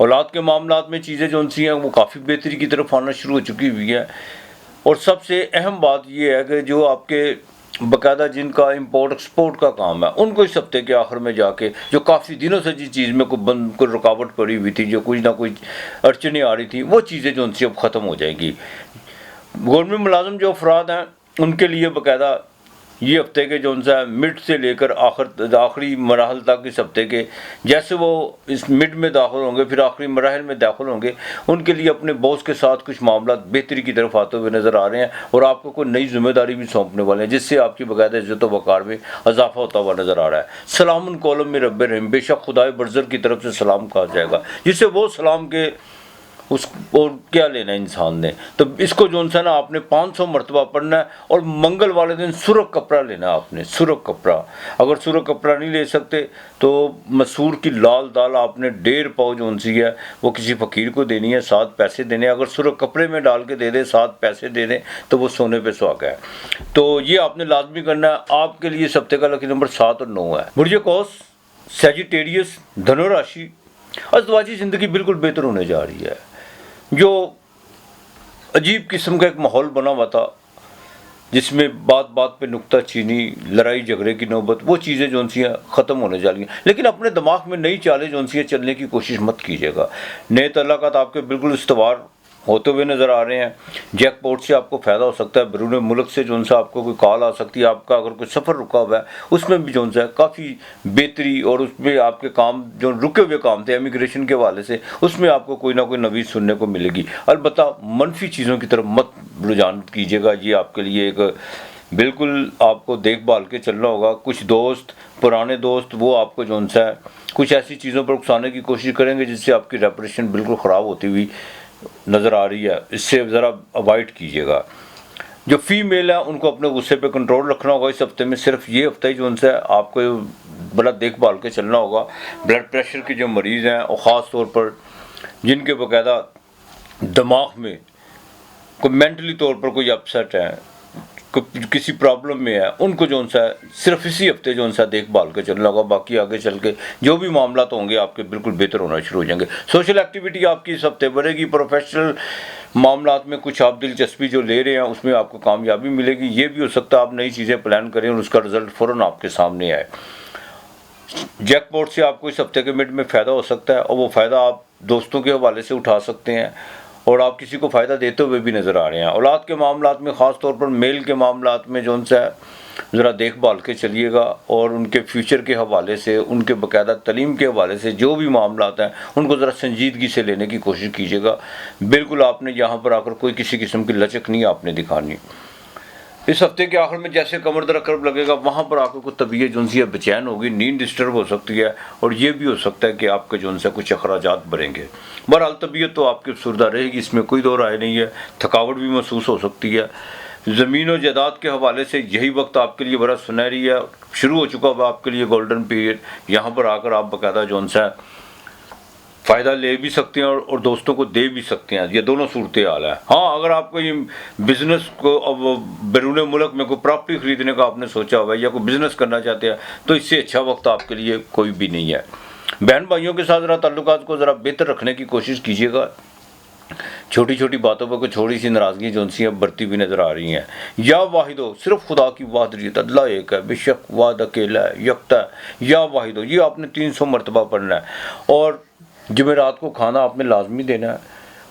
औलाद के मामला में चीज़ें जो उनसी हैं वो काफ़ी बेहतरी की तरफ आना शुरू हो चुकी हुई है। और सबसे अहम बात यह है कि जो आपके बाकायदा जिनका इंपोर्ट एक्सपोर्ट का काम है, उनको इस हफ्ते के आखिर में जाके जो काफ़ी दिनों से जिस चीज़ में कोई रुकावट पड़ी हुई थी, जो कुछ ना कुछ अड़चनें आ रही थी, वो चीज़ें जो उनसे अब ख़त्म हो जाएगी। गवर्नमेंट मुलाजिम जो अफराद हैं उनके लिए बाकायदा ये हफ्ते के जो उनसा मिड से लेकर आखिरी मराहल तक इस हफ्ते के, जैसे वो इस मिड में दाखिल होंगे फिर आखिरी मराहल में दाखिल होंगे, उनके लिए अपने बॉस के साथ कुछ मामला बेहतरी की तरफ आते हुए नज़र आ रहे हैं, और आपको कोई नई जिम्मेदारी भी सौंपने वाले हैं, जिससे आपकी बाकायदा इज़्ज़त व वक़ार में इजाफा होता हुआ नज़र आ रहा है। सलामुन कौलम में रब्बे रहीम, बेशक खुदाए बरज़र की तरफ से सलाम कहा जाएगा, जिससे वो सलाम के उस और क्या लेना है इंसान ने। तो इसको जो सा ना आपने 500 मरतबा पढ़ना है, और मंगल वाले दिन सुरख कपड़ा लेना है आपने, सुरख कपड़ा। अगर सुरख कपड़ा नहीं ले सकते तो मसूर की लाल दाल आपने 1.5 पाव जो सी है वो किसी फ़कीर को देनी है, 7 पैसे देने। अगर सुरख कपड़े में डाल के दे दे, 7 पैसे दे दें, तो वो सोने पे सुहागा है। तो ये आपने लाजमी करना है। आपके लिए इस हफ्ते का लकी नंबर 7 और 9 है। बुर्ज कौस, सैजिटेरियस, धनु राशि, अज़वाजी ज़िंदगी बिल्कुल बेहतर होने जा रही है। जो अजीब किस्म का एक माहौल बना हुआ था, जिसमें बात बात पे नुक्ताचीनी, लड़ाई झगड़े की नौबत, वो चीज़ें जो सी हैं ख़त्म होने जा रही हैं। लेकिन अपने दिमाग में नई चालें जो सी हैं चलने की कोशिश मत कीजिएगा। नए तलाक़ात आपके बिल्कुल इस्तवार होते हुए नज़र आ रहे हैं। जैकपॉट से आपको फ़ायदा हो सकता है, बैरून मुल्क से जो सा आपको कोई कॉल आ सकती है, आपका अगर कोई सफ़र रुका हुआ है उसमें भी जो सा काफ़ी बेहतरी, और उसमें आपके काम जो रुके हुए काम थे इमिग्रेशन के हवाले से, उसमें आपको कोई ना कोई नवीद सुनने को मिलेगी। अलबत्ता मनफी चीज़ों की तरफ मत रुझान कीजिएगा, ये आपके लिए एक बिल्कुल आपको देखभाल के चलना होगा। कुछ दोस्त, पुराने दोस्त, वो आपको जो सा है कुछ ऐसी चीज़ों पर उकसाने की कोशिश करेंगे जिससे आपकी रेपुटेशन बिल्कुल ख़राब होती हुई नज़र आ रही है, इससे ज़रा अवॉइड कीजिएगा। जो फीमेल है उनको अपने गुस्से पे कंट्रोल रखना होगा इस हफ्ते में। सिर्फ ये हफ्ता ही जो उनसे आपको बड़ा देखभाल के चलना होगा। ब्लड प्रेशर के जो मरीज़ हैं, और ख़ास तौर पर जिनके बाकायदा दिमाग में कोई मेंटली तौर पर कोई अपसेट है, किसी प्रॉब्लम में है, उनको जो सा सिर्फ इसी हफ्ते जो सा देखभाल के चलना होगा। बाकी आगे चल के जो भी मामला तो होंगे आपके बिल्कुल बेहतर होना शुरू हो जाएंगे। सोशल एक्टिविटी आपकी इस हफ्ते बढ़ेगी। प्रोफेशनल मामलात में कुछ आप दिलचस्पी जो ले रहे हैं उसमें आपको कामयाबी मिलेगी। ये भी हो सकता है आप नई चीज़ें प्लान करें और उसका रिजल्ट फ़ौरन आपके सामने आए। जैकपॉट से आपको इस हफ्ते के मिड में फ़ायदा हो सकता है, और वो फ़ायदा आप दोस्तों के हवाले से उठा सकते हैं, और आप किसी को फ़ायदा देते हुए भी नज़र आ रहे हैं। औलाद के मामलात में, ख़ास तौर पर मेल के मामलात में जो उनसे ज़रा देखभाल के चलिएगा, और उनके फ्यूचर के हवाले से, उनके बाकायदा तलीम के हवाले से जो भी मामलात हैं उनको ज़रा संजीदगी से लेने की कोशिश कीजिएगा। बिल्कुल आपने यहाँ पर आकर कोई किसी किस्म की लचक नहीं आपने दिखानी। इस हफ्ते के आखिर में जैसे कमर दर्द कर्ब लगेगा, वहाँ पर आपको कुछ तबीयत जो सी बेचैन होगी, नींद डिस्टर्ब हो सकती है, और ये भी हो सकता है कि आपके जो से कुछ अखराजात बढ़ेंगे। बहरहाल तबीयत तो आपकी अफसरदा रहेगी, इसमें कोई दो राय नहीं है। थकावट भी महसूस हो सकती है। ज़मीन और जायदाद के हवाले से यही वक्त आपके लिए बड़ा सुनहरी है, शुरू हो चुका हुआ आपके लिए गोल्डन पीरियड। यहाँ पर आकर आप बाकायदा जो सा फ़ायदा ले भी सकते हैं और दोस्तों को दे भी सकते हैं। ये दोनों सूरत हाल है। हाँ, अगर आप कोई बिज़नेस को अब बैरून मुल्क में कोई प्रॉपर्टी ख़रीदने का आपने सोचा हुआ है, या कोई बिज़नेस करना चाहते हैं, तो इससे अच्छा वक्त आपके लिए कोई भी नहीं है। बहन भाइयों के साथ ज़रा ताल्लुकात को ज़रा बेहतर रखने की कोशिश कीजिएगा। छोटी छोटी बातों पर कोई छोटी सी नाराज़गी जो सी बढ़ती हुई नज़र आ रही हैं। या वाहिदो, सिर्फ खुदा की वाहिदत, अल्लाह एक है, बेशक वाद अकेला है, यकता है। या वाहिदो, ये आपने 300 मरतबा पढ़ना है। और जुमेरात को खाना आपने लाजमी देना है,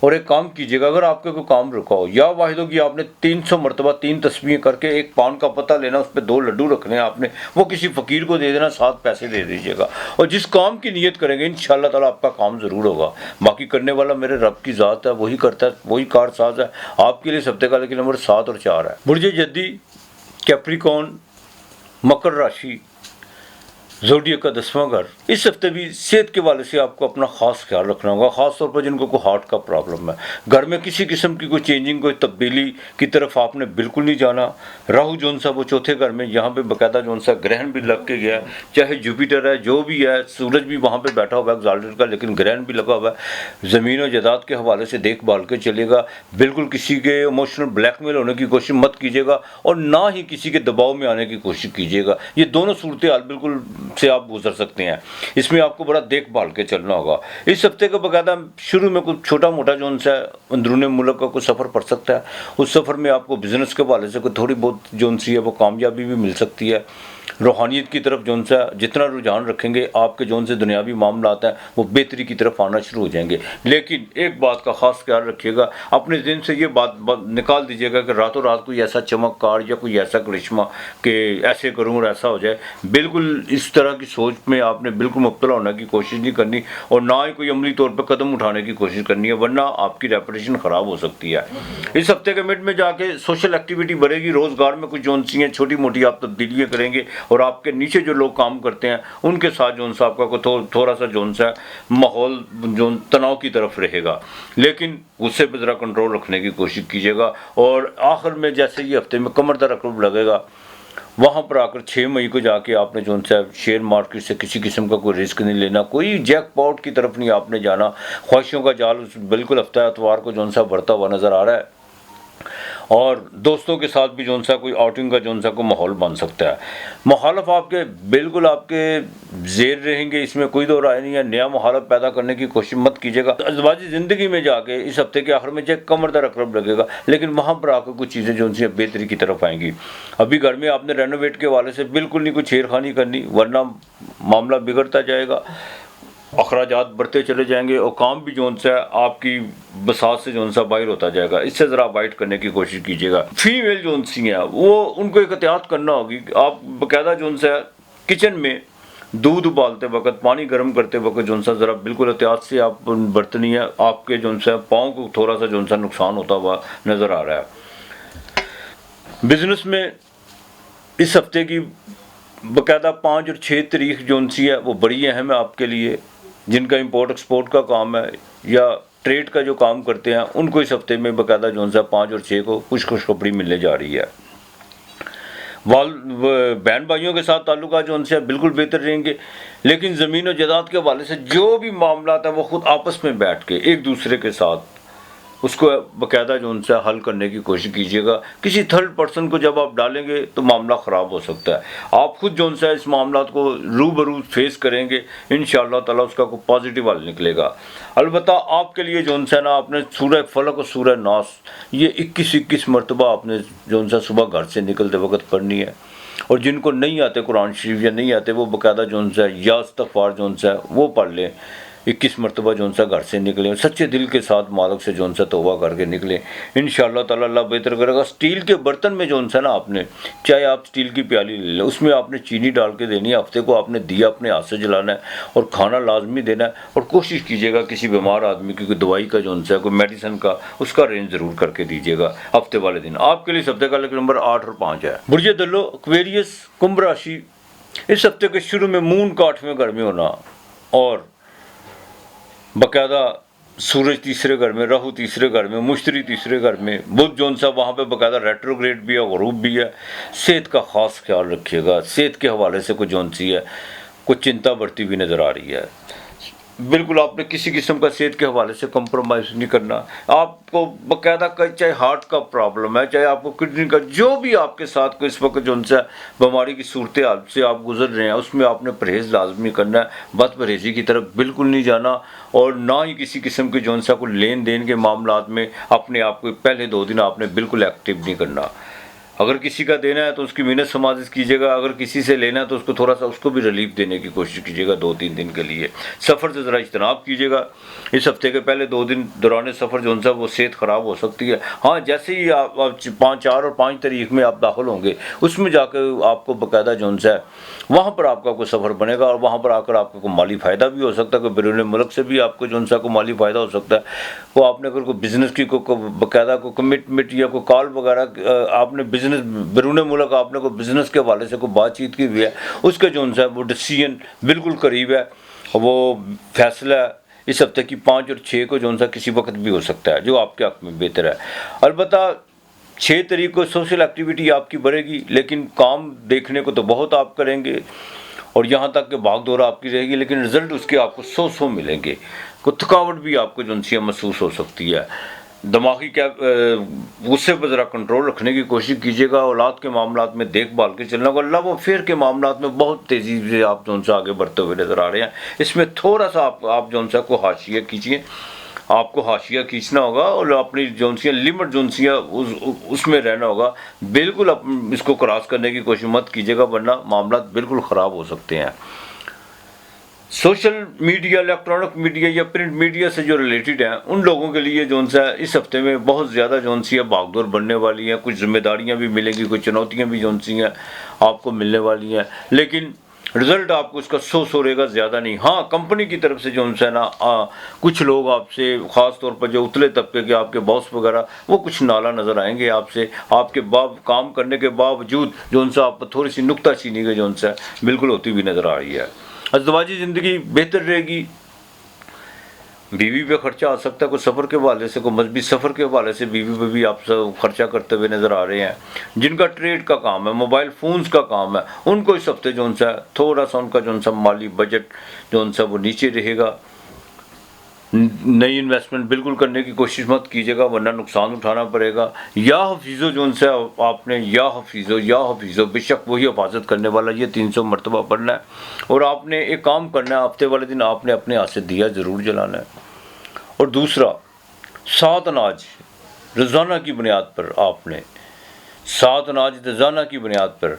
और एक काम कीजिएगा, अगर आपके कोई काम रुका हो या वाहिद हो कि आपने 300 मरतबा 3 तस्बीहें करके 1 पाउंड का पता लेना, उस पर 2 लड्डू रखने हैं आपने, वो किसी फ़कीर को दे देना, 7 पैसे दे दीजिएगा। और जिस काम की नीयत करेंगे इंशाअल्लाह ताला आपका काम ज़रूर होगा। बाकी करने वाला मेरे रब की ज़ात है, वही करता है, वही कारसाज है। आपके लिए इस हफ्ते का लेकिन नंबर 7 और 4 है। बुर्ज जद्दी, कैप्रिकॉर्न, मकर राशि, ज़ोडिएक का 10वां घर। इस हफ्ते भी सेहत के वाले से आपको अपना ख़ास ख्याल रखना होगा, ख़ास तौर पर जिनको कोई हार्ट का प्रॉब्लम है। घर में किसी किस्म की कोई चेंजिंग, कोई तब्दीली की तरफ आपने बिल्कुल नहीं जाना। राहु जोन सा वो चौथे घर में, यहाँ पे बाकायदा जोन सा ग्रहण भी लग के गया है, चाहे जुपिटर है जो भी है, सूरज भी वहाँ पर बैठा हुआ है एक्साल्टेड का, लेकिन ग्रहण भी लगा हुआ है। ज़मीन और जायदाद के हवाले से देखभाल के चलेगा। बिल्कुल किसी के इमोशनल ब्लैकमेल होने की कोशिश मत कीजिएगा और ना ही किसी के दबाव में आने की कोशिश कीजिएगा। ये दोनों सूरत हाल बिल्कुल से आप गुजर सकते हैं, इसमें आपको बड़ा देखभाल के चलना होगा। इस हफ्ते का बाकायदा शुरू में कुछ छोटा मोटा जो उनसे अंदरूनी मुल्क का कुछ सफ़र पड़ सकता है। उस सफ़र में आपको बिजनेस के हवाले से कोई थोड़ी बहुत जो उनसी है वो कामयाबी भी मिल सकती है। रूहानियत की तरफ जो उनसे जितना रुझान रखेंगे, आपके जो उनसे दुनियावी मामला हैं वो बेहतरी की तरफ आना शुरू हो जाएंगे। लेकिन एक बात का ख़ास ख्याल रखिएगा, अपने दिन से ये बात निकाल दीजिएगा कि रातों रात कोई ऐसा चमत्कार या कोई ऐसा करिश्मा कि ऐसे करूँ और ऐसा हो जाए। बिल्कुल इस तरह की सोच में आपने बिल्कुल मुब्तला होने की कोशिश नहीं करनी और ना ही कोई अमली तौर पर कदम उठाने की कोशिश करनी है, वरना आपकी रेपुटेशन ख़राब हो सकती है। इस हफ्ते के मिड में जाके सोशल एक्टिविटी बढ़ेगी, रोज़गार में कुछ जोन सी हैं छोटी मोटी आप तब्दीलियाँ करेंगे और आपके नीचे जो लोग काम करते हैं उनके साथ जोन सा आपका को थोड़ा सा जोन सा माहौल जो तनाव की तरफ रहेगा, लेकिन उससे भी ज़रा कंट्रोल रखने की कोशिश कीजिएगा। और आखिर में जैसे ये हफ्ते में कमर दर्द अकरब लगेगा, वहाँ पर आकर 6 मई को जाके आपने जो सा शेयर मार्केट से किसी किस्म का कोई रिस्क नहीं लेना, कोई जैकपॉट की तरफ नहीं आपने जाना। ख्वाहिशों का जाल बिल्कुल हफ्ता एतवार को जो सा बढ़ता हुआ नज़र आ रहा है और दोस्तों के साथ भी जो सा कोई आउटिंग का जो सा कोई माहौल बन सकता है। मुखालफ आपके बिल्कुल आपके जेर रहेंगे, इसमें कोई दो राय नहीं है। नया मुखालफ पैदा करने की कोशिश मत कीजिएगा। अज़वाजी ज़िंदगी में जाके इस हफ्ते के आखिर में चाहे कमर दर्द अकरब लगेगा, लेकिन वहाँ पर आकर कुछ चीज़ें जो उनसे बेहतरी की तरफ आएंगी। अभी घर में आपने रेनोवेट के वाले से बिल्कुल नहीं कोई छेड़खानी करनी, वरना मामला बिगड़ता जाएगा, अखराजात बढ़ते चले जाएंगे और काम भी जोन सा आपकी बसात से जोन सा बाहर होता जाएगा। इससे ज़रा अवॉइड करने की कोशिश कीजिएगा। फीमेल जोन सी हैं वो उनको एक एहतियात करना होगी। आप बाकायदा जोन सा किचन में दूध उबालते वक्त, पानी गर्म करते वक्त जोन सा ज़रा बिल्कुल एहतियात से आप बरतनी है। आपके जोन सा पाँव को थोड़ा सा जोन सा नुकसान होता हुआ नज़र आ रहा है। बिजनेस में इस हफ्ते की बाकायदा 5 और 6 तारीख जोन सी है वो बड़ी अहम है आपके लिए। जिनका इंपोर्ट एक्सपोर्ट का काम है या ट्रेड का जो काम करते हैं उनको इस हफ्ते में बाकायदा जो सा 5 और 6 को कुछ खुशखबरी मिलने जा रही है। बहन भाइयों के साथ ताल्लुकात जो उनसे बिल्कुल बेहतर रहेंगे, लेकिन ज़मीन और जायदाद के हवाले से जो भी मामला है वो ख़ुद आपस में बैठ के एक दूसरे के साथ उसको बाकायदा जो उनसे हल करने की कोशिश कीजिएगा। किसी थर्ड पर्सन को जब आप डालेंगे तो मामला ख़राब हो सकता है। आप खुद जो उनसे इस मामला को रूबरू फेस करेंगे, इंशाअल्लाह ताला उसका कोई पॉजिटिव हल निकलेगा। अलबत्ता आपके लिए जो उनसे ना आपने सूरह फलक और सूरह नास ये 21 मरतबा आपने जो उनसे सुबह घर से निकलते वक्त पढ़नी है। और जिनको नहीं आते कुरान शरीफ या नहीं आते वो बाकायदा जो उनसे या इस्तग़फ़ार जो उनसे वो पढ़ लें। 21 मरतबा जो उनसा घर से निकले, सच्चे दिल के साथ मालिक से जो उनसा तौबा करके निकले, इंशाअल्लाह ताला अल्लाह बेहतर करेगा। स्टील के बर्तन में जो उनसा ना आपने, चाहे आप स्टील की प्याली ले लें, उसमें आपने चीनी डाल के देनी है। हफ्ते को आपने दिया अपने हाथ से जलाना है और खाना लाजमी देना है। और कोशिश कीजिएगा किसी बीमार आदमी की कोई दवाई का जो उनसा कोई मेडिसिन का उसका अरेंज ज़रूर करके दीजिएगा हफ्ते वाले दिन। आपके लिए इस हफ्ते का नंबर 8 और 5 है। बुर्ज दल्लो, एक्वेरियस, कुंभ राशि। इस हफ्ते के शुरू में मून का 8वें घर में होना और बाकायदा सूरज तीसरे घर में, राहु तीसरे घर में, मुश्तरी तीसरे घर में, बुध जोन सा वहाँ पे बाकायदा रेट्रोग्रेड भी है, गरूब भी है। सेहत का ख़ास ख्याल रखिएगा। सेहत के हवाले से कुछ जोन सी है कुछ चिंता बढ़ती हुई नज़र आ रही है। बिल्कुल आपने किसी किस्म का सेहत के हवाले से कंप्रोमाइज़ नहीं करना। आपको बाकायदा चाहे हार्ट का प्रॉब्लम है, चाहे आपको किडनी का, जो भी आपके साथ को इस वक्त जो उनसे बीमारी की सूरत हाल से आप गुजर रहे हैं उसमें आपने परहेज़ लाजमी करना है। बद परहेज़ी की तरफ बिल्कुल नहीं जाना और ना ही किसी किस्म के जो को लेन देन के मामला में अपने आप को पहले 2 दिन आपने बिल्कुल एक्टिव नहीं करना। अगर किसी का देना है तो उसकी मिन्नत समाजिश कीजिएगा, अगर किसी से लेना है तो उसको थोड़ा सा उसको भी रिलीफ देने की कोशिश कीजिएगा 2-3 दिन के लिए। सफ़र से ज़रा इज्तनाब कीजिएगा। इस हफ्ते के पहले 2 दिन दौरान सफ़र जो है वो सेहत ख़राब हो सकती है। हाँ, जैसे ही आप 4 और 5 तारीख में आप दाखिल होंगे, उसमें जाकर आपको बाकायदा जो है वहाँ पर आपका कोई सफ़र बनेगा और वहाँ पर आकर आपको कोई माली फ़ायदा भी हो सकता है, कोई बैरून मुल्क से भी आपको जो है कोई माली फ़ायदा हो सकता है। वो आपने अगर कोई बिज़नेस की बाकायदा को कमिटमेंट या कोई कॉल वगैरह आपने बिज़नेस बैरून मुल्क आपने कोई बिज़नेस के हवाले से कोई बातचीत की हुई है, उसके जो है वो डिसीजन बिल्कुल करीब है। वो फैसला इस हफ्ते की 5 और 6 को जो है किसी वक्त भी हो सकता है, जो आपके हक़ में बेहतर है। अलबत्ता 6 तारीख को सोशल एक्टिविटी आपकी बढ़ेगी, लेकिन काम देखने को तो बहुत आप करेंगे और यहाँ तक कि भाग दौड़ आपकी रहेगी, लेकिन रिज़ल्ट उसके आपको 100 मिलेंगे। कोई थकावट भी आपको जो है महसूस हो सकती है। दिमागी क्या गुस्से पर ज़रा कंट्रोल रखने की कोशिश कीजिएगा। औलाद के मामलात में देखभाल के चलना होगा। लव अफेयर के मामलात में बहुत तेज़ी से आप जो है आगे बढ़ते हुए नज़र आ रहे हैं। इसमें थोड़ा सा आप जो है को हाशिया कीजिए, आपको हाशिया खींचना होगा और अपनी जोनसियाँ लिमिट जोनसियाँ उसमें रहना होगा। बिल्कुल इसको क्रॉस करने की कोशिश मत कीजिएगा, वरना मामला बिल्कुल ख़राब हो सकते हैं। सोशल मीडिया, इलेक्ट्रॉनिक मीडिया या प्रिंट मीडिया से जो रिलेटेड हैं, उन लोगों के लिए जो है इस हफ्ते में बहुत ज़्यादा जो सी भागदौड़ बनने वाली है। कुछ जिम्मेदारियां भी मिलेंगी, कुछ चुनौतियां भी जो सी हैं आपको मिलने वाली हैं, लेकिन रिज़ल्ट आपको उसका 100 रहेगा, ज़्यादा नहीं। हाँ, कंपनी की तरफ से जो है ना कुछ लोग आपसे, ख़ास तौर पर जो उतले तबके के आपके बॉस वगैरह, वो कुछ नाला नज़र आएंगे आपसे। आपके काम करने के बावजूद जो उनसे आप थोड़ी सी नुक्ताचीनी के जो उनसे बिल्कुल होती हुई नज़र आ रही है। अज़दवाजी ज़िंदगी बेहतर रहेगी। बीवी पे खर्चा आ सकता है, कोई सफ़र के हवाले से, कोई मजबी सफ़र के हवाले से बीवी पे भी आप सब खर्चा करते हुए नज़र आ रहे हैं। जिनका ट्रेड का काम है, मोबाइल फ़ोन्स का काम है, उनको इस हफ्ते जो है थोड़ा सा उनका जो है माली बजट जो है वो नीचे रहेगा। नई इन्वेस्टमेंट बिल्कुल करने की कोशिश मत कीजिएगा, वरना नुकसान उठाना पड़ेगा। या हफीज़ो जो उनसे आपने या हफीज़ो बेशक वही हिफाजत करने वाला, ये 300 मरतबा पढ़ना है। और आपने एक काम करना है, हफ्ते वाले दिन आपने अपने हाथ से दिया ज़रूर जलाना है। और दूसरा, 7 अनाज रोज़ाना की बुनियाद पर आपने 7 अनाज रोज़ाना की बुनियाद पर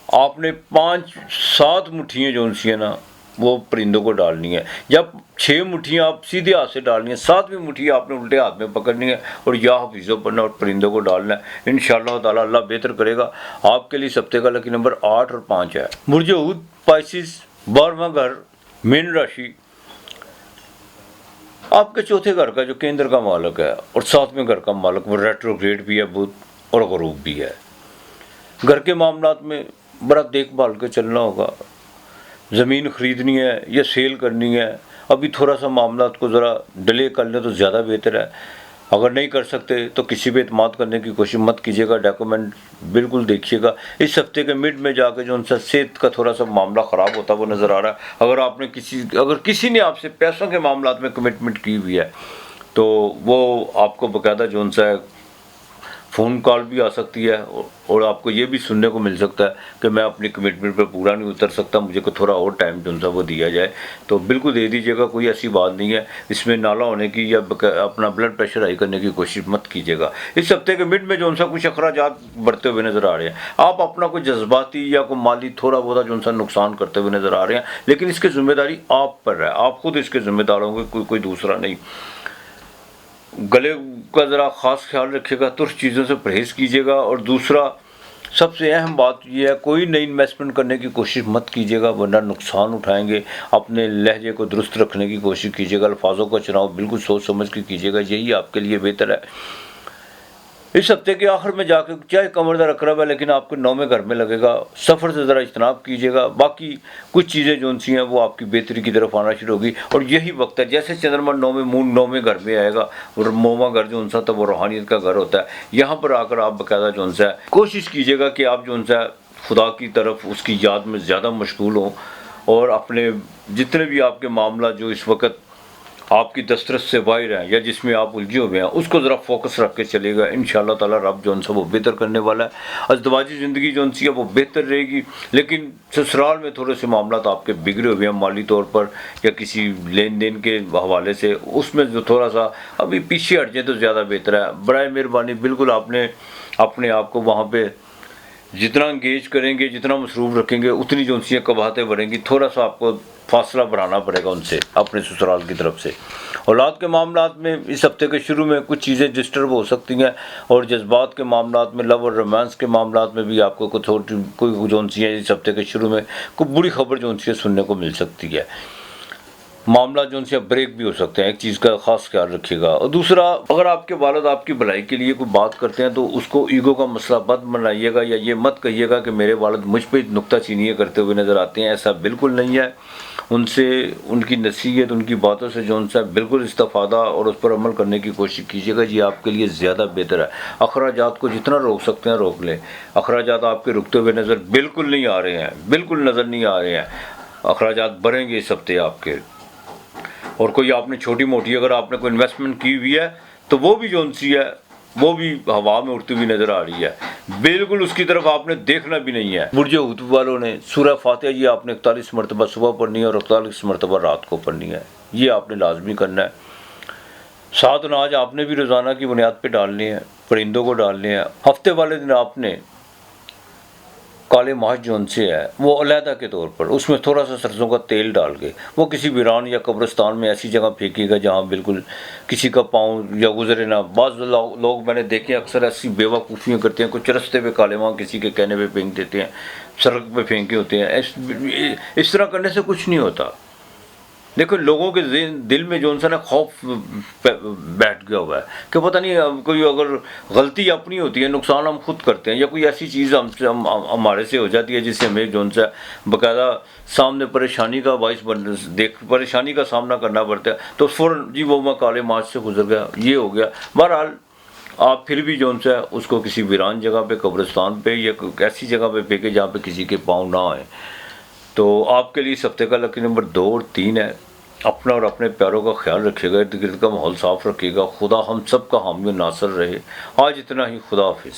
आपने 5-7 मुट्ठियाँ जो उनसी है ना वो परिंदों को डालनी है। जब 6 मुट्ठियाँ आप सीधे हाथ से डालनी है, 7वीं मुट्ठी आपने उल्टे हाथ में पकड़नी है और या हफीज़ों पढ़ना और परिंदों को डालना है। इंशाअल्लाह ताला अल्लाह बेहतर करेगा आपके लिए। सप्ते का लकी नंबर 8 और 5 है। बुर्ज ऊद पाइसिस, 12वां घर, मीन राशि, आपके चौथे घर का जो केंद्र का मालिक है और 7वें घर का मालिक वो रेट्रोग्रेड भी है बुध और गरूब भी है। घर के मामलात में बड़ा देखभाल के चलना होगा। ज़मीन ख़रीदनी है या सेल करनी है, अभी थोड़ा सा मामला को ज़रा डिले कर लें तो ज़्यादा बेहतर है। अगर नहीं कर सकते तो किसी पे एतमाद करने की कोशिश मत कीजिएगा। डॉक्यूमेंट बिल्कुल देखिएगा। इस हफ्ते के मिड में जाकर जो उनसे सेहत का थोड़ा सा मामला ख़राब होता वो नज़र आ रहा है। अगर किसी ने आपसे पैसों के मामला में कमिटमेंट की हुई है तो वो आपको बाकायदा जो उनसे फ़ोन कॉल भी आ सकती है और आपको ये भी सुनने को मिल सकता है कि मैं अपनी कमिटमेंट पर पूरा नहीं उतर सकता, मुझे को थोड़ा और टाइम जो है वो दिया जाए। तो बिल्कुल दे दीजिएगा, कोई ऐसी बात नहीं है। इसमें नाला होने की या अपना ब्लड प्रेशर हाई करने की कोशिश मत कीजिएगा। इस हफ्ते के मिड में जो उनसा कुछ अखराजात बढ़ते हुए नज़र आ रहे हैं। आप अपना कोई जज्बाती या कोई माली थोड़ा बहुत जो उनसा नुकसान करते हुए नज़र आ रहे हैं, लेकिन इसकी जिम्मेदारी आप पर है। आप खुद इसके ज़िम्मेदार होंगे, कोई दूसरा नहीं। गले का ज़रा ख़ास ख्याल रखिएगा, तुर्श चीज़ों से परहेज़ कीजिएगा। और दूसरा सबसे अहम बात यह है, कोई नई इन्वेस्टमेंट करने की कोशिश मत कीजिएगा, वरना नुकसान उठाएंगे। अपने लहजे को दुरुस्त रखने की कोशिश कीजिएगा। अल्फाजों का चुनाव बिल्कुल सोच समझ के कीजिएगा, यही आपके लिए बेहतर है। इस हफ्ते के आखिर में जाकर चाहे कमरदार अकरब है, लेकिन आपके 9वें घर में लगेगा। सफ़र से ज़रा इज्तनाब कीजिएगा। बाकी कुछ चीज़ें जो सी हैं वो आपकी बेहतरी की तरफ आना शुरू होगी। और यही वक्त है, जैसे चंद्रमा 9वें मून 9वें घर में आएगा और 9वां घर जो उनसा तो वो रूहानियत का घर होता है। यहाँ पर आकर आप बाकायदा जो उनसे कोशिश कीजिएगा कि आप जो उनसे खुदा की तरफ उसकी याद में ज़्यादा मशगूल हों और अपने जितने भी आपके मामला जो इस वक्त आपकी दस्तरस से बाहर हैं या जिसमें आप उलझे हुए हैं, उसको ज़रा फोकस रख के चलेगा। इंशाअल्लाह ताला रब जो है वो बेहतर करने वाला है। अज़दवाजी ज़िंदगी जो है वो बेहतर रहेगी, लेकिन ससुराल में थोड़े से मामला आपके बिगड़े हुए हैं माली तौर पर या किसी लेन देन के हवाले से, उसमें जो थोड़ा सा अभी पीछे हट जाए तो ज़्यादा बेहतर है। बराए मेहरबानी बिल्कुल आपने अपने आप को वहाँ पे जितना इंगेज करेंगे, जितना मसरूफ़ रखेंगे, उतनी जो सी कबाहतें बढ़ेंगी। थोड़ा सा आपको फासला बढ़ाना पड़ेगा उनसे, अपने ससुराल की तरफ से। औलाद के मामलात में इस हफ्ते के शुरू में कुछ चीज़ें डिस्टर्ब हो सकती हैं, और जज्बात के मामलात में, लव और रोमांस के मामलात में भी आपको कुछ कोई जो सी है इस हफ्ते के शुरू में कोई बुरी खबर जो सी सुनने को मिल सकती है। मामला जो उनसे ब्रेक भी हो सकते हैं, एक चीज़ का ख़ास ख्याल रखिएगा। और दूसरा, अगर आपके वालिद आपकी भलाई के लिए कोई बात करते हैं तो उसको ईगो का मसला मत बनाइएगा, या ये मत कहिएगा कि मेरे वालिद मुझ पर नुक्ताचीनी करते हुए नज़र आते हैं। ऐसा बिल्कुल नहीं है। उनसे, उनकी नसीहत, उनकी बातों से जो उनसे बिल्कुल इस्तेफादा और उस पर अमल करने की कोशिश कीजिएगा। ये आपके लिए ज़्यादा बेहतर है। अखराजात को जितना रोक सकते हैं रोक लें। अखराजात आपके रुकते हुए नज़र बिल्कुल नहीं आ रहे हैं, बिल्कुल नज़र नहीं आ रहे हैं। अखराजात बढ़ेंगे इस हफ्ते आपके। और कोई आपने छोटी मोटी अगर आपने कोई इन्वेस्टमेंट की हुई है तो वो भी जो सी है वो भी हवा में उड़ती हुई नज़र आ रही है। बिल्कुल उसकी तरफ आपने देखना भी नहीं है। बुर्ज हूत वालों ने सूरह फातिहा ये आपने 41 मरतबा सुबह पढ़नी है और 41 मरतबा रात को पढ़नी है। ये आपने लाजमी करना है। 7 अनाज आपने भी रोज़ाना की बुनियाद पर डालने हैं, परिंदों को डालने हैं। हफ्ते वाले दिन आपने काले माश जो उनसे है वो अलहदा के तौर पर उसमें थोड़ा सा सरसों का तेल डाल के वो किसी वीरान या कब्रिस्तान में ऐसी जगह फेंकिएगा जहाँ बिल्कुल किसी का पाँव या गुजरे ना। बाज़ लोग मैंने देखे अक्सर ऐसी बेवकूफ़ियाँ करते हैं, कुछ रस्ते पे काले माँ किसी के कहने पे फेंक देते हैं, सड़क पे फेंके होते हैं। इस तरह करने से कुछ नहीं होता। देखो, लोगों के दिल में जो सा ना खौफ बैठ गया हुआ है कि पता नहीं कोई अगर गलती अपनी होती है, नुकसान हम खुद करते हैं, या कोई ऐसी चीज़ हमारे से हो जाती है जिससे हमें जो सा बाकायदा सामने परेशानी का बाइस परेशानी का सामना करना पड़ता है, तो फ़ौरन जी वो मैं काले मार्च से गुजर गया, ये हो गया। बहरहाल आप फिर भी जो सा उसको किसी वीरान जगह पे, कब्रिस्तान पे या ऐसी जगह पे फेंके जहाँ पे किसी के पाँव ना आए। तो आपके लिए इस हफ्ते का लकी नंबर 2 और 3 है। अपना और अपने प्यारों का ख्याल रखिएगा, इर्द गिर्द का माहौल साफ़ रखिएगा। खुदा हम सब का हामी और नासर रहे। आज इतना ही। खुदा हाफिज़।